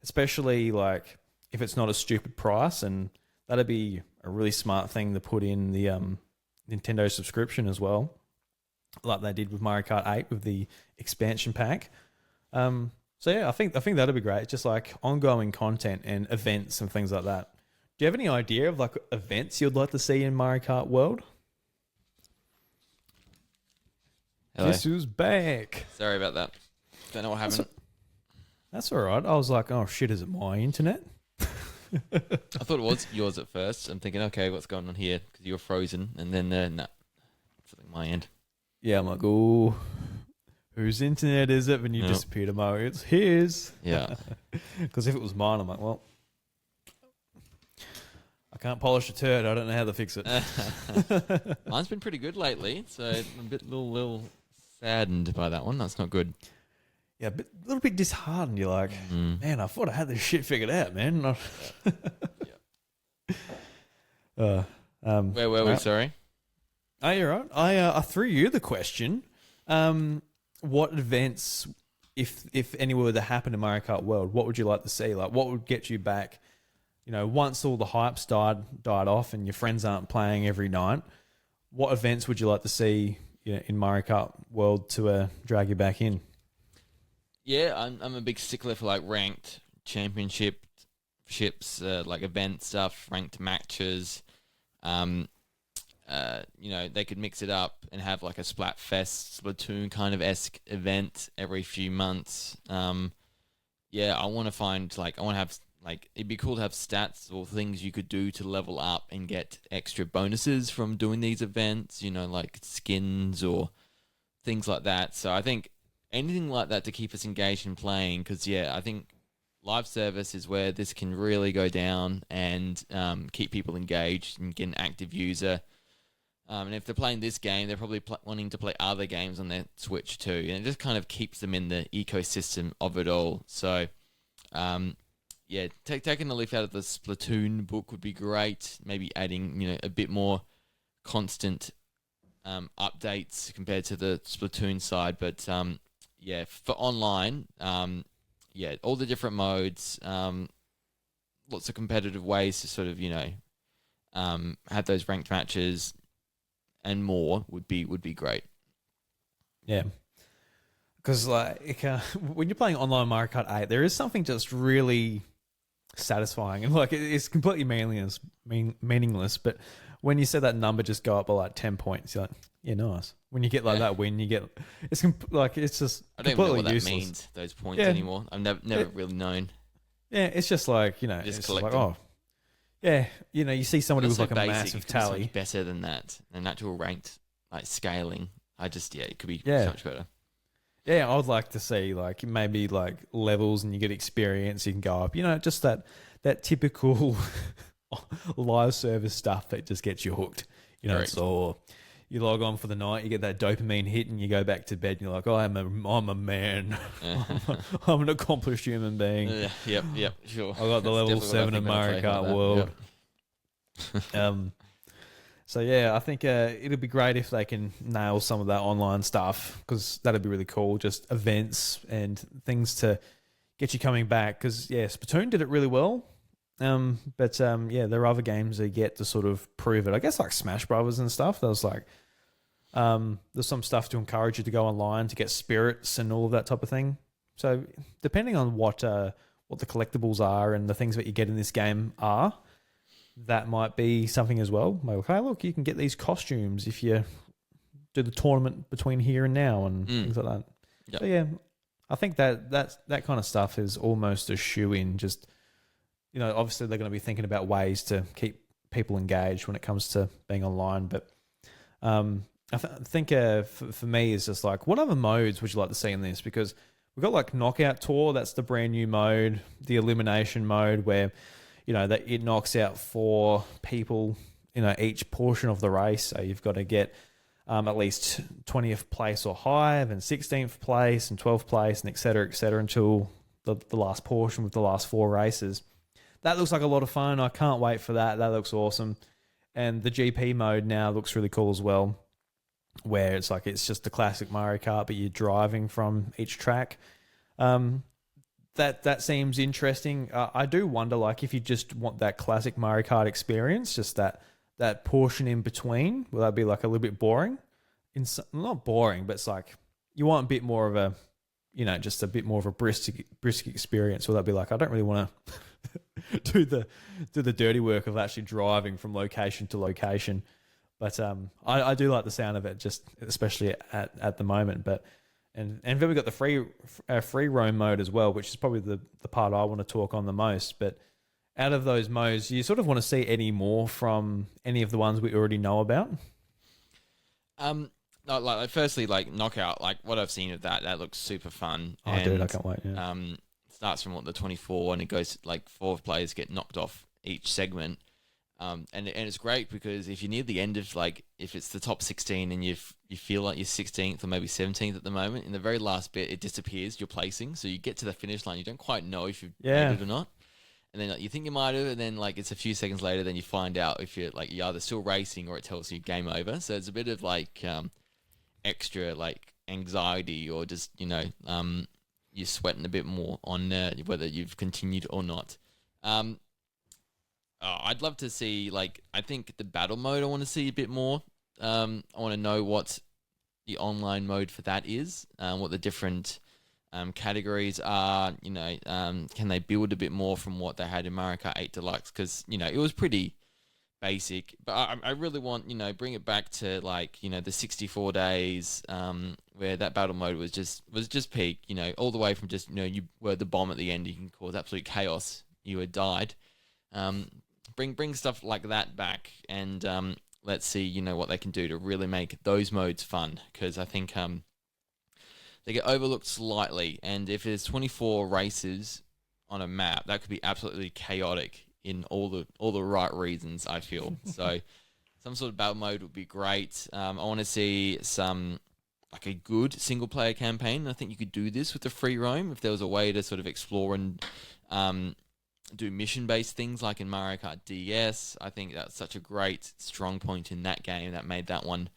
especially like if it's not a stupid price, and that'd be a really smart thing to put in the Nintendo subscription as well, like they did with Mario Kart 8 with the expansion pack. So yeah, I think that'd be great. Just like ongoing content and events and things like that. Do you have any idea of like events you'd like to see in Mario Kart World? Hello. Guess who's back? Sorry about that. Don't know what happened. That's all right. I was like, oh shit, is it my internet? I thought it was yours at first. I'm thinking, okay, what's going on here? Because you were frozen, and then no, it's like my end. Yeah, I'm like, oh, whose internet is it? When you disappeared, I'm like, it's his. Yeah. Because if it was mine, I'm like, well, I can't polish a turd. I don't know how to fix it. Mine's been pretty good lately, so I'm a little saddened by that one. That's not good. Yeah, but a little bit disheartened. You're like, man, I thought I had this shit figured out, man. Where were we? Sorry. Oh, you're right. I threw you the question. What events, if any were to happen in Mario Kart World, what would you like to see? Like, what would get you back? Once all the hype's died off and your friends aren't playing every night, what events would you like to see in Mario Kart World to drag you back in? Yeah, I'm a big stickler for like ranked championships, like event stuff, ranked matches. They could mix it up and have like a Splatfest, Splatoon kind of esque event every few months. I want to have it'd be cool to have stats or things you could do to level up and get extra bonuses from doing these events, like skins or things like that. So I think anything like that to keep us engaged in playing, because I think live service is where this can really go down and keep people engaged and get an active user. And if they're playing this game, they're probably wanting to play other games on their Switch too, and it just kind of keeps them in the ecosystem of it all. So, taking the leaf out of the Splatoon book would be great. Maybe adding, a bit more constant updates compared to the Splatoon side, but for online, all the different modes, lots of competitive ways to sort of, have those ranked matches and more would be great. Yeah. Because when you're playing online Mario Kart 8, there is something just really satisfying. And it's completely meaningless. But when you see that number just go up by like 10 points, you're like, yeah, nice. When you get that win, you get it's just I don't even know what that useless. means, those points anymore. I've never really known. Yeah, it's just like, Just it's just collect like, them. oh, yeah, you see somebody That's with so like a basic. massive It could be so tally. much better than that. An actual ranked like scaling. It could be so Yeah. much better. Yeah, I would like to see like maybe like levels and you get experience, you can go up. Just that typical live service stuff that just gets you hooked. It's Correct. all you log on for the night, you get that dopamine hit, and you go back to bed, and you're like, oh, I'm a man, I'm an accomplished human being. Yep, sure. I got the That's level definitely what I 7 of think when I Mario play like Kart that. World. Yep. Um, so yeah, I think it'd be great if they can nail some of that online stuff because that'd be really cool. Just events and things to get you coming back. Because yeah, Splatoon did it really well. But yeah, there are other games that get to sort of prove it. I guess like Smash Brothers and stuff. There was like there's some stuff to encourage you to go online to get spirits and all of that type of thing. So depending on what the collectibles are and the things that you get in this game are, that might be something as well. Like, okay, look, you can get these costumes if you do the tournament between here and now and things like that. Yep. So yeah, I think that kind of stuff is almost a shoe in. Just obviously they're going to be thinking about ways to keep people engaged when it comes to being online. But I think for me is just like, what other modes would you like to see in this? Because we've got like Knockout Tour, that's the brand new mode, the elimination mode where that it knocks out 4 people, each portion of the race. So you've got to get at least 20th place or higher, then 16th place and 12th place, and et cetera, until the last portion with the last 4 races. That looks like a lot of fun. I can't wait for that. That looks awesome. And the GP mode now looks really cool as well, where it's just the classic Mario Kart, but you're driving from each track. That seems interesting. I do wonder, like, if you just want that classic Mario Kart experience, just that portion in between, will that be like a little bit boring? Not boring, but it's like you want a bit more of a, just a bit more of a brisk experience. Will that be like, I don't really want to do the dirty work of actually driving from location to location, but I do like the sound of it, just especially at the moment, but. And then we've got the free roam mode as well, which is probably the part I want to talk on the most. But out of those modes, you sort of want to see any more from any of the ones we already know about? No, firstly, like Knockout, like what I've seen of that looks super fun. Oh, dude, I can't wait. Yeah. Starts from the 24, and it goes like 4 players get knocked off each segment. And it's great because if you're near the end of if it's the top 16 and you feel like you're 16th or maybe 17th at the moment, in the very last bit it disappears your placing, so you get to the finish line, you don't quite know if you've made it or not, and then you think you might have, and then it's a few seconds later, then you find out if you're either still racing or it tells you game over. So it's a bit of extra anxiety, or just you're sweating a bit more on whether you've continued or not. I'd love to see, I think the battle mode I want to see a bit more. I want to know what the online mode for that is, what the different categories are. Can they build a bit more from what they had in Mario Kart 8 Deluxe? Because, it was pretty basic. But I really want, bring it back to, the 64 days where that battle mode was just peak, all the way from just, you were the bomb at the end, you can cause absolute chaos, you had died. Bring stuff like that back, and let's see what they can do to really make those modes fun, because I think they get overlooked slightly, and if there's 24 races on a map, that could be absolutely chaotic in all the right reasons, I feel. So some sort of battle mode would be great. I want to see some a good single player campaign. I think you could do this with the free roam if there was a way to sort of explore and do mission-based things like in Mario Kart DS. I think that's such a great strong point in that game that made that one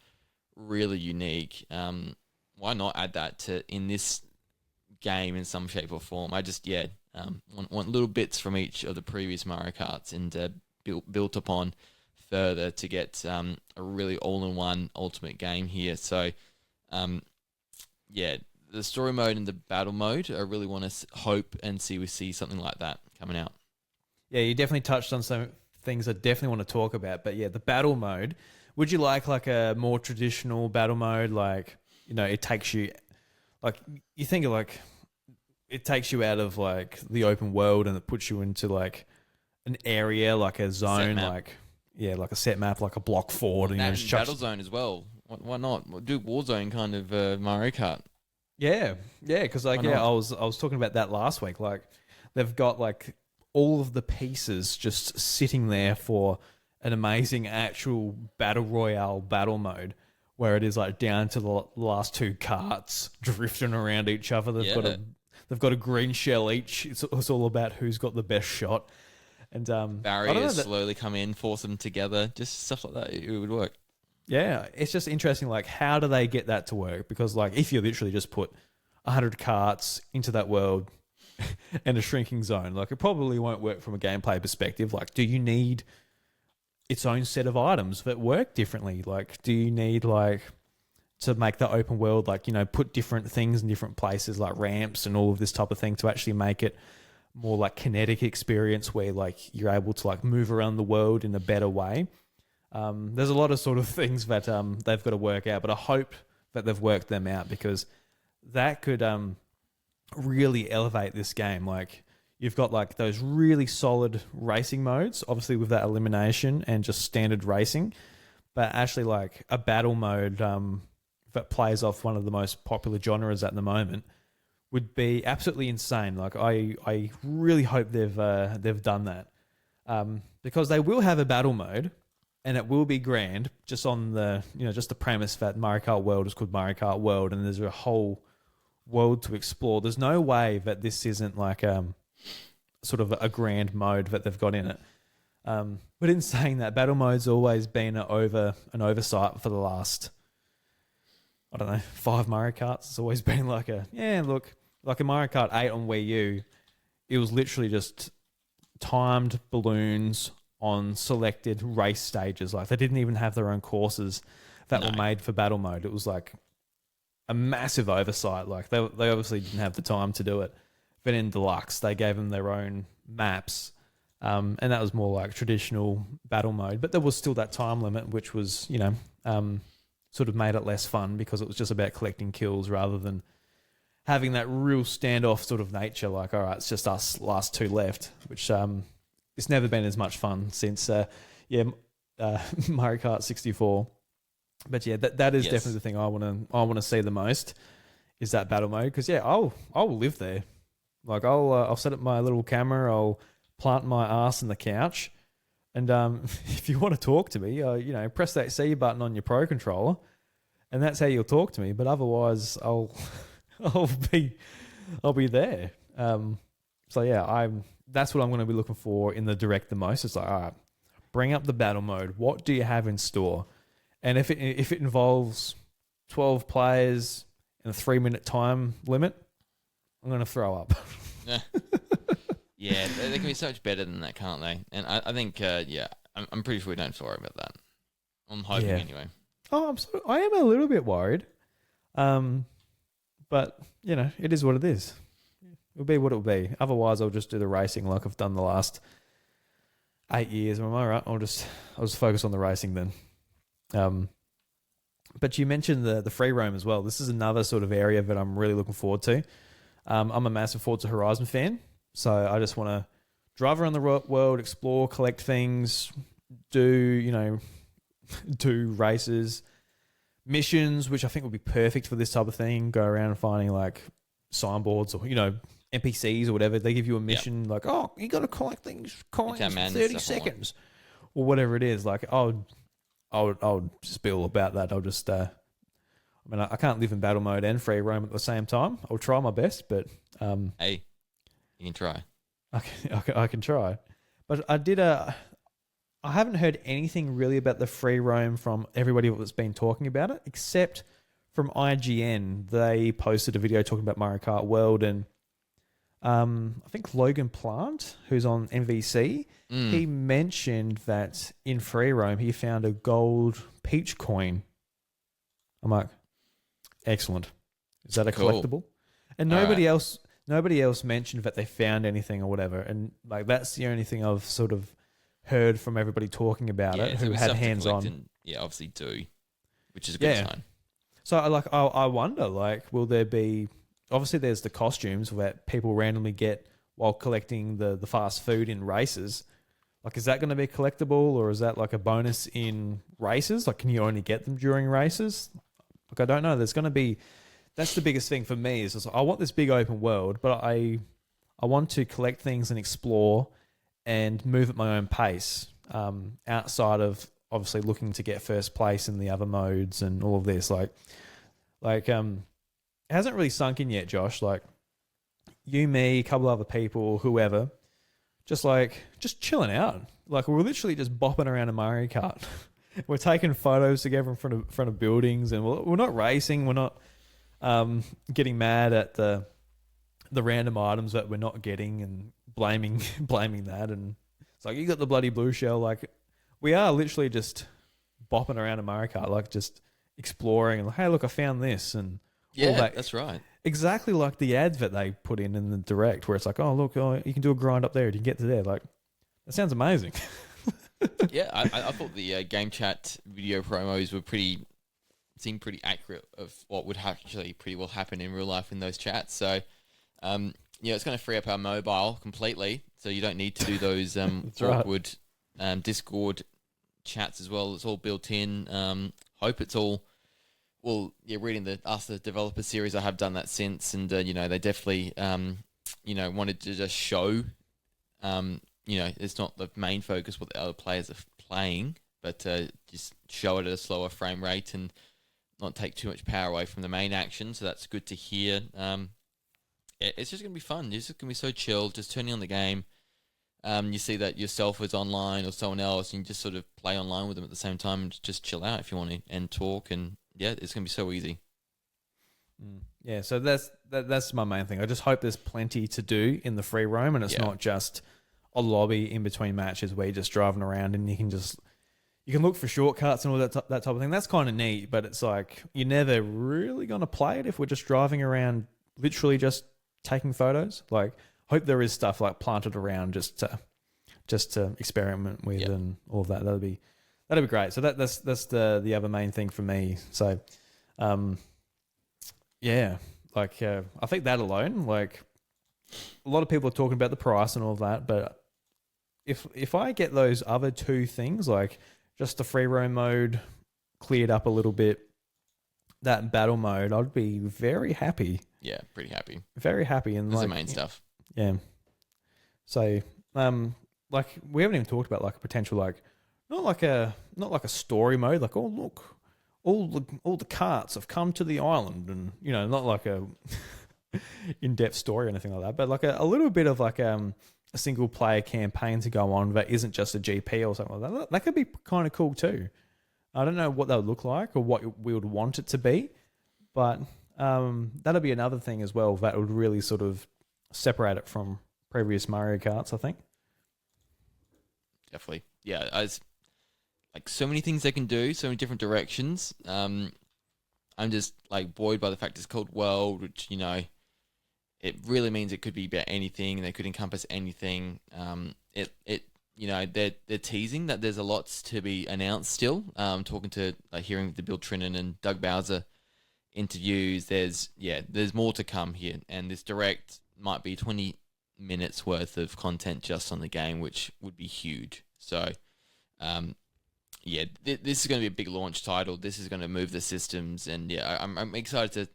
really unique. Why not add that in this game in some shape or form? I just want little bits from each of the previous Mario Karts and built upon further to get a really all-in-one ultimate game here. So the story mode and the battle mode, I really want to hope and we see something like that coming out. Yeah, you definitely touched on some things I definitely want to talk about. But yeah, the battle mode. Would you like a more traditional battle mode? It takes you, you think of it takes you out of like the open world and it puts you into like an area, like a zone, like like a set map, like a block forward, and That you know, and just chuck. Battle Zone as well. Why not do Warzone kind of Mario Kart? Yeah, yeah, because like Why not? I was talking about that last week. Like they've got like all of the pieces just sitting there for an amazing actual battle royale battle mode, where it is like down to the last two carts drifting around each other. They've got a green shell each. It's all about who's got the best shot. And I don't know Barriers that. slowly come in, force them together, just stuff like that. It would work. Yeah, it's just interesting. Like, how do they get that to work? Because like, if you literally just put 100 carts into that world and a shrinking zone, like it probably won't work from a gameplay perspective. Like, do you need its own set of items that work differently? Like, do you need like to make the open world, like, you know, put different things in different places, like ramps and all of this type of thing, to actually make it more like kinetic experience where like you're able to like move around the world in a better way. There's a lot of sort of things that they've got to work out, but I hope that they've worked them out, because that could really elevate this game. Like, you've got like those really solid racing modes, obviously with that elimination and just standard racing, but actually like a battle mode that plays off one of the most popular genres at the moment would be absolutely insane. Like I really hope they've done that, because they will have a battle mode, and it will be grand. Just on the just the premise that Mario Kart World is called Mario Kart World, and there's a whole world to explore. There's no way that this isn't like sort of a grand mode that they've got in it. But in saying that, battle mode's always been an oversight for the last, I don't know, 5 Mario Karts. It's always been like a Mario Kart 8 on Wii U. It was literally just timed balloons on selected race stages. Like, they didn't even have their own courses that were made for battle mode. It was like a massive oversight. Like, they obviously didn't have the time to do it. But in Deluxe, they gave them their own maps. And that was more like traditional battle mode. But there was still that time limit, which was, sort of made it less fun, because it was just about collecting kills rather than having that real standoff sort of nature. Like, all right, it's just us last 2 left, which it's never been as much fun since Mario Kart 64. But yeah, that is definitely the thing I want to see the most, is that battle mode, because I'll live there. Like, I'll set up my little camera, I'll plant my ass in the couch, and if you want to talk to me, press that C button on your Pro controller, and that's how you'll talk to me. But otherwise, I'll be there. That's what I'm going to be looking for in the direct the most. It's like, all right, bring up the battle mode. What do you have in store? And if it involves 12 players and a 3-minute time limit, I'm going to throw up. Yeah, they can be so much better than that, can't they? And I think, I'm pretty sure we don't have to worry about that. I'm hoping anyway. Oh, I am a little bit worried. But, it is what it is. It'll be what it'll be. Otherwise, I'll just do the racing like I've done the last 8 years. I'm all right. I'll just focus on the racing then. But you mentioned the free roam as well. This is another sort of area that I'm really looking forward to. I'm a massive Forza Horizon fan, so I just want to drive around the world, explore, collect things, do races, missions, which I think would be perfect for this type of thing. Go around and finding like signboards or NPCs or whatever. They give you a mission like, oh, you got to collect things, coins for 30 seconds or whatever it is. Like, I'll just be all about that. I'll just I can't live in battle mode and free roam at the same time. I'll try my best, but hey, you can try. I can try. But I haven't heard anything really about the free roam from everybody that's been talking about it, except from IGN. They posted a video talking about Mario Kart World, and I think Logan Plant, who's on MVC, he mentioned that in free roam he found a gold peach coin. I'm like, excellent. Is that a collectible? And nobody else mentioned that they found anything or whatever. And like, that's the only thing I've sort of heard from everybody talking about it who had hands on. Obviously do, which is a good sign. So I wonder, like, will there be obviously there's the costumes that people randomly get while collecting the fast food in races. Like, is that going to be collectible, or is that like a bonus in races? Like, can you only get them during races? Like, I don't know. There's going to be. That's the biggest thing for me is I want this big open world, but I want to collect things and explore and move at my own pace. Outside of obviously looking to get first place in the other modes and all of this, it hasn't really sunk in yet, Josh. Like you, me, a couple other people, whoever, just chilling out. Like we're literally just bopping around a Mario Kart. We're taking photos together in front of buildings, and we're not racing. We're not getting mad at the random items that we're not getting and blaming that. And it's like, you got the bloody blue shell. Like we are literally just bopping around a Mario Kart, like just exploring and like, hey, look, I found this and all that. That's right. Exactly like the ads that they put in the direct, where it's like, oh look, you can do a grind up there, you can get to there. Like that sounds amazing. Yeah, I thought the game chat video promos seemed pretty accurate of what would actually pretty well happen in real life in those chats. So, it's going to free up our mobile completely, so you don't need to do those awkward Discord chats as well. It's all built in. Hope it's all. Well, yeah, reading the Developer series, I have done that since, and they definitely wanted to just show. It's not the main focus what the other players are playing, but just show it at a slower frame rate and not take too much power away from the main action. So that's good to hear. It's just going to be fun. It's just going to be so chill, just turning on the game. You see that yourself is online or someone else, and you just sort of play online with them at the same time and just chill out if you want to and talk. And yeah, it's going to be so easy. Yeah, so that's my main thing. I just hope there's plenty to do in the free roam, and it's not just a lobby in between matches where you're just driving around and you can look for shortcuts and all that type of thing. That's kind of neat, but it's like you're never really going to play it if we're just driving around, literally just taking photos. Like, hope there is stuff like planted around just to experiment with and all of that. That'd be great. So that's the other main thing for me. So, I think that alone, like, a lot of people are talking about the price and all of that, but if I get those other two things, like just the free roam mode cleared up a little bit, that battle mode, I'd be very happy. Yeah, pretty happy. Very happy. And that's the main stuff. Yeah. So, we haven't even talked about like a potential, like, not like a story mode, like, oh look, all the carts have come to the island, and not like a in-depth story or anything like that, but like a little bit of like a single player campaign to go on that isn't just a GP or something like that. That could be kind of cool too. I don't know what that would look like or what we would want it to be, but that'll be another thing as well that would really sort of separate it from previous Mario Karts, I think. Definitely. Yeah, like so many things they can do, so many different directions. I'm just like buoyed by the fact it's called World, which it really means it could be about anything, and they could encompass anything. They're teasing that there's a lot to be announced still. Talking to hearing the Bill Trinan and Doug Bowser interviews, there's more to come here, and this direct might be 20 minutes worth of content just on the game, which would be huge. So, this is going to be a big launch title. This is going to move the systems, and I'm excited to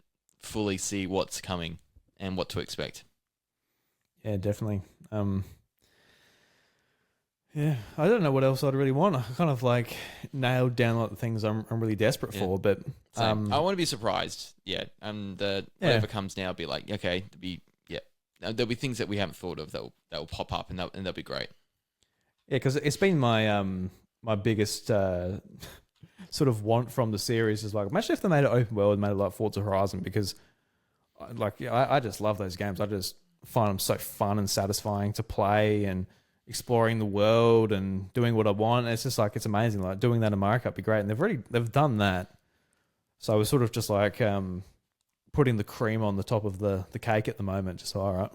fully see what's coming and what to expect. Yeah, definitely. I don't know what else I'd really want. I kind of like nailed down a lot of the things I'm really desperate for, but I want to be surprised. Yeah, and whatever comes now, be like, okay, there'll be things that we haven't thought of that will pop up, and they'll be great. Yeah, because it's been my my biggest sort of want from the series is like, imagine if they made it open world and made it like Forza Horizon, because I just love those games. I just find them so fun and satisfying to play, and exploring the world and doing what I want. It's just like, it's amazing. Like doing that in Mario Kart would be great, and they've done that. So I was sort of just like putting the cream on the top of the cake at the moment. Just all right,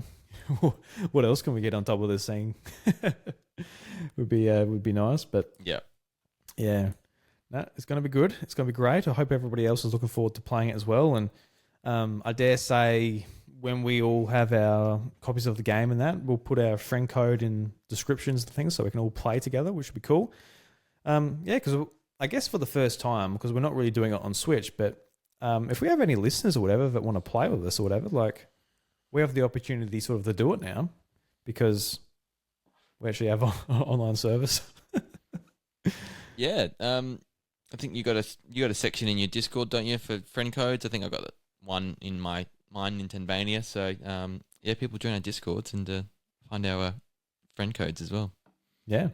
what else can we get on top of this thing? would be nice, but yeah. No, it's going to be good. It's going to be great. I hope everybody else is looking forward to playing it as well. And I dare say when we all have our copies of the game and that, we'll put our friend code in descriptions and things so we can all play together, which would be cool. Yeah, because I guess for the first time, because we're not really doing it on Switch, but if we have any listeners or whatever that want to play with us or whatever, like we have the opportunity sort of to do it now because we actually have online service. Yeah. I think you got a section in your Discord, don't you, for friend codes? I think I got one in mine, Nintendvania. So yeah, people join our Discords and find our friend codes as well. Yeah. Do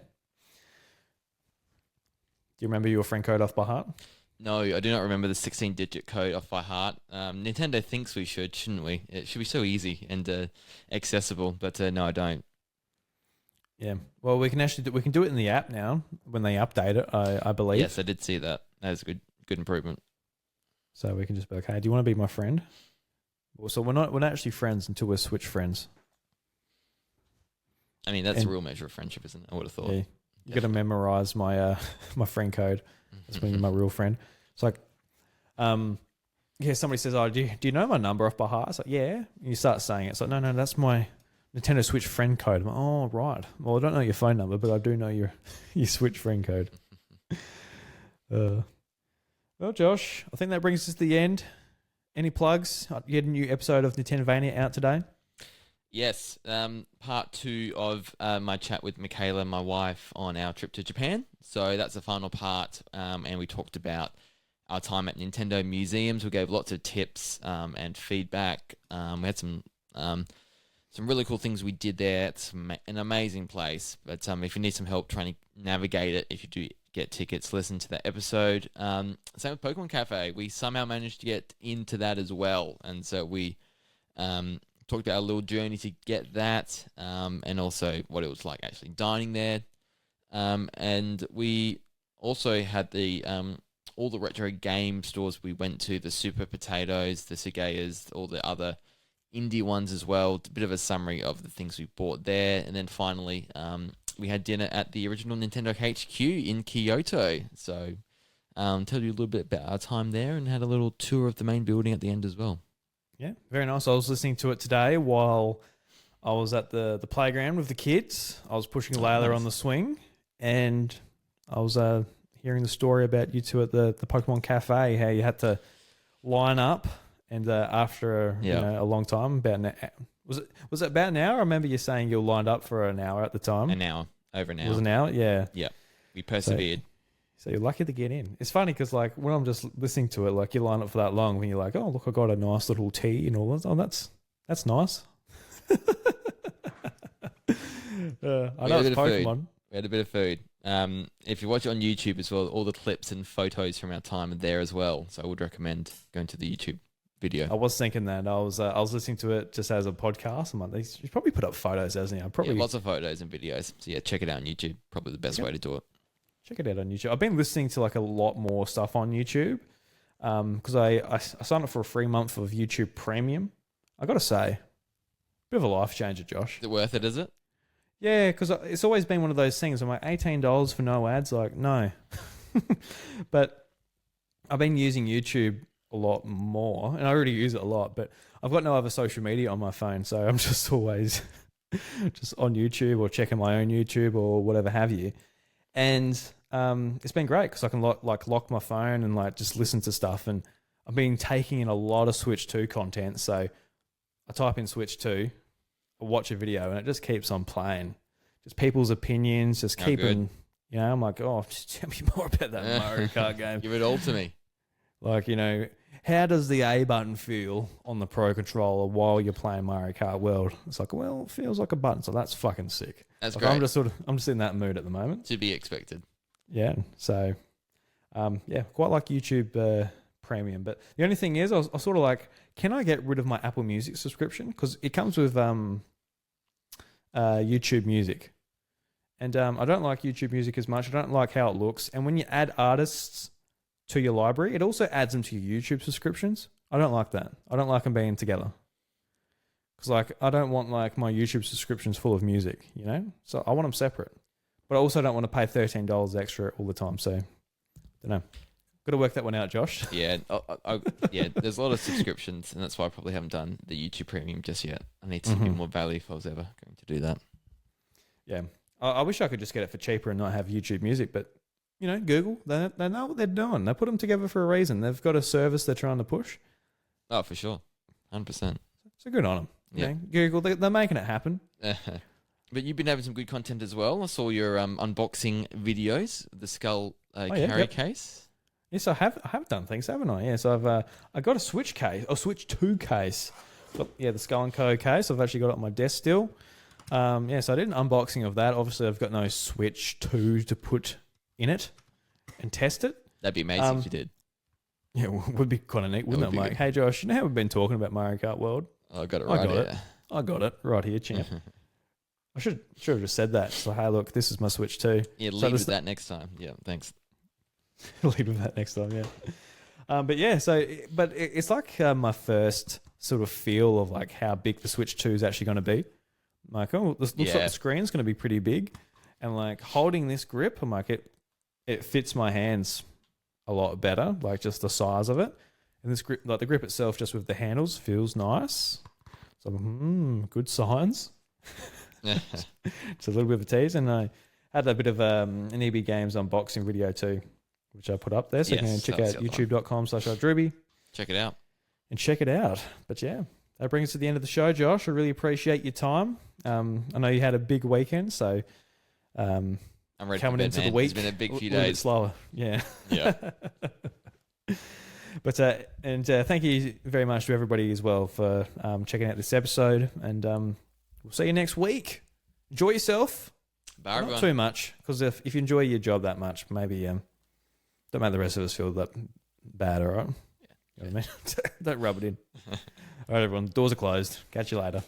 you remember your friend code off by heart? No, I do not remember the 16-digit code off by heart. Nintendo thinks we should, shouldn't we? It should be so easy and accessible, but no, I don't. Yeah. Well, we can do it in the app now when they update it. I believe. Yes, I did see that. That is a good improvement. So we can just be like, hey, do you want to be my friend? Well, so we're not actually friends until we're Switch friends. I mean, that's a real measure of friendship, isn't it? I would have thought. Yeah. You got to memorize my my friend code. That's when you're my real friend. It's like, yeah, somebody says, "Oh, do you know my number off by heart?" It's like, "Yeah." And you start saying it. It's like, "No, that's my Nintendo Switch friend code." I'm like, "Oh, right. Well, I don't know your phone number, but I do know your Switch friend code." Well, Josh, I think that brings us to the end. Any plugs? You had a new episode of Nintendovania out today. Yes, part 2 of my chat with Michaela, my wife, on our trip to Japan. So that's the final part, and we talked about our time at Nintendo museums. We gave lots of tips and feedback. We had some really cool things we did there. It's an amazing place, but if you need some help trying to navigate it, if you do get tickets, listen to that episode. Same with Pokemon Cafe. We somehow managed to get into that as well, and so we talked about our little journey to get that, and also what it was like actually dining there. And we also had the all the retro game stores we went to, the Super Potatoes, the Sugeyas, all the other indie ones as well. A bit of a summary of the things we bought there. And then finally, we had dinner at the original Nintendo HQ in Kyoto. So tell you a little bit about our time there and had a little tour of the main building at the end as well. Yeah, very nice. I was listening to it today while I was at the playground with the kids. I was pushing Layla on the swing, and I was hearing the story about you two at the Pokemon Cafe, how you had to line up, and after a long time, was it about an hour? I remember you saying you were lined up for an hour at the time. Over an hour. It was an hour, yeah. Yeah, we persevered. So you're lucky to get in. It's funny because like when I'm just listening to it, like you line up for that long, when you're like, oh look, I got a nice little tea and all that. Oh, that's nice. I know it's Pokemon. We had a bit of food. If you watch it on YouTube as well, all the clips and photos from our time are there as well. So I would recommend going to the YouTube video. I was thinking that. I was listening to it just as a podcast. I'm like, he's probably put up photos, hasn't he? Probably lots of photos and videos. So yeah, check it out on YouTube. Probably the best way to do it. Check it out on YouTube. I've been listening to like a lot more stuff on YouTube because I signed up for a free month of YouTube Premium. I got to say, bit of a life changer, Josh. Is it worth it, is it? Yeah, because it's always been one of those things. I'm like, $18 for no ads? Like, no. But I've been using YouTube a lot more, and I already use it a lot, but I've got no other social media on my phone, so I'm just always just on YouTube or checking my own YouTube or whatever have you. And it's been great because I can lock my phone and like just listen to stuff. And I've been taking in a lot of Switch 2 content. So I type in Switch 2, I watch a video, and it just keeps on playing. Just people's opinions, just keeping, I'm like, oh, just tell me more about that Mario Kart game. Give it all to me. Like, how does the A button feel on the Pro Controller while you're playing Mario Kart World? It's like, well, it feels like a button, so that's fucking sick. That's like, great. I'm just in that mood at the moment. To be expected. Yeah, so, quite like YouTube Premium. But the only thing is, I was sort of like, can I get rid of my Apple Music subscription? Because it comes with YouTube Music. And I don't like YouTube Music as much. I don't like how it looks. And when you add artists to your library, it also adds them to your YouTube subscriptions. I don't like that. I don't like them being together. Because like I don't want like my YouTube subscriptions full of music, So I want them separate. But I also don't want to pay $13 extra all the time. So, don't know. Got to work that one out, Josh. Yeah, yeah. There's a lot of subscriptions, and that's why I probably haven't done the YouTube Premium just yet. I need to give more value if I was ever going to do that. Yeah. I wish I could just get it for cheaper and not have YouTube Music, but, Google, they know what they're doing. They put them together for a reason. They've got a service they're trying to push. Oh, for sure. 100%. So good on them. Yeah. Google, they're making it happen. But you've been having some good content as well. I saw your unboxing videos, the Skull carry case. Yes, I have done things, haven't I? Yes, I got a Switch case, or Switch 2 case. So, the Skull & Co case. I've actually got it on my desk still. So I did an unboxing of that. Obviously, I've got no Switch 2 to put in it and test it. That'd be amazing if you did. Yeah, it would be kind of neat, wouldn't it, mate? Hey, Josh, you know how we've been talking about Mario Kart World? I got it right here. I got it right here, champ. I should have just said that. So, hey, look, this is my Switch 2. Yeah, lead with that next time. Yeah, thanks. Lead with that next time, yeah. But it's like my first sort of feel of like how big the Switch 2 is actually going to be. I'm like, oh, this looks like the screen's going to be pretty big. And like holding this grip, I'm like, it fits my hands a lot better, like just the size of it. And this grip, like the grip itself, just with the handles, feels nice. So, good signs. It's a little bit of a tease. And I had a bit of an EB Games unboxing video too, which I put up there. So you can check out youtube.com/Ardruby. Check it out. And check it out. But yeah, that brings us to the end of the show, Josh. I really appreciate your time. I know you had a big weekend, so I'm ready coming for bed, into man. the week. It's been a big few little bit days. slower. Yeah. Yeah. But thank you very much to everybody as well for checking out this episode. And we'll see you next week. Enjoy yourself. Bye, Not too much, because if you enjoy your job that much, maybe don't make the rest of us feel that bad, all right? Yeah. You know what I mean? Don't rub it in. All right, everyone. Doors are closed. Catch you later.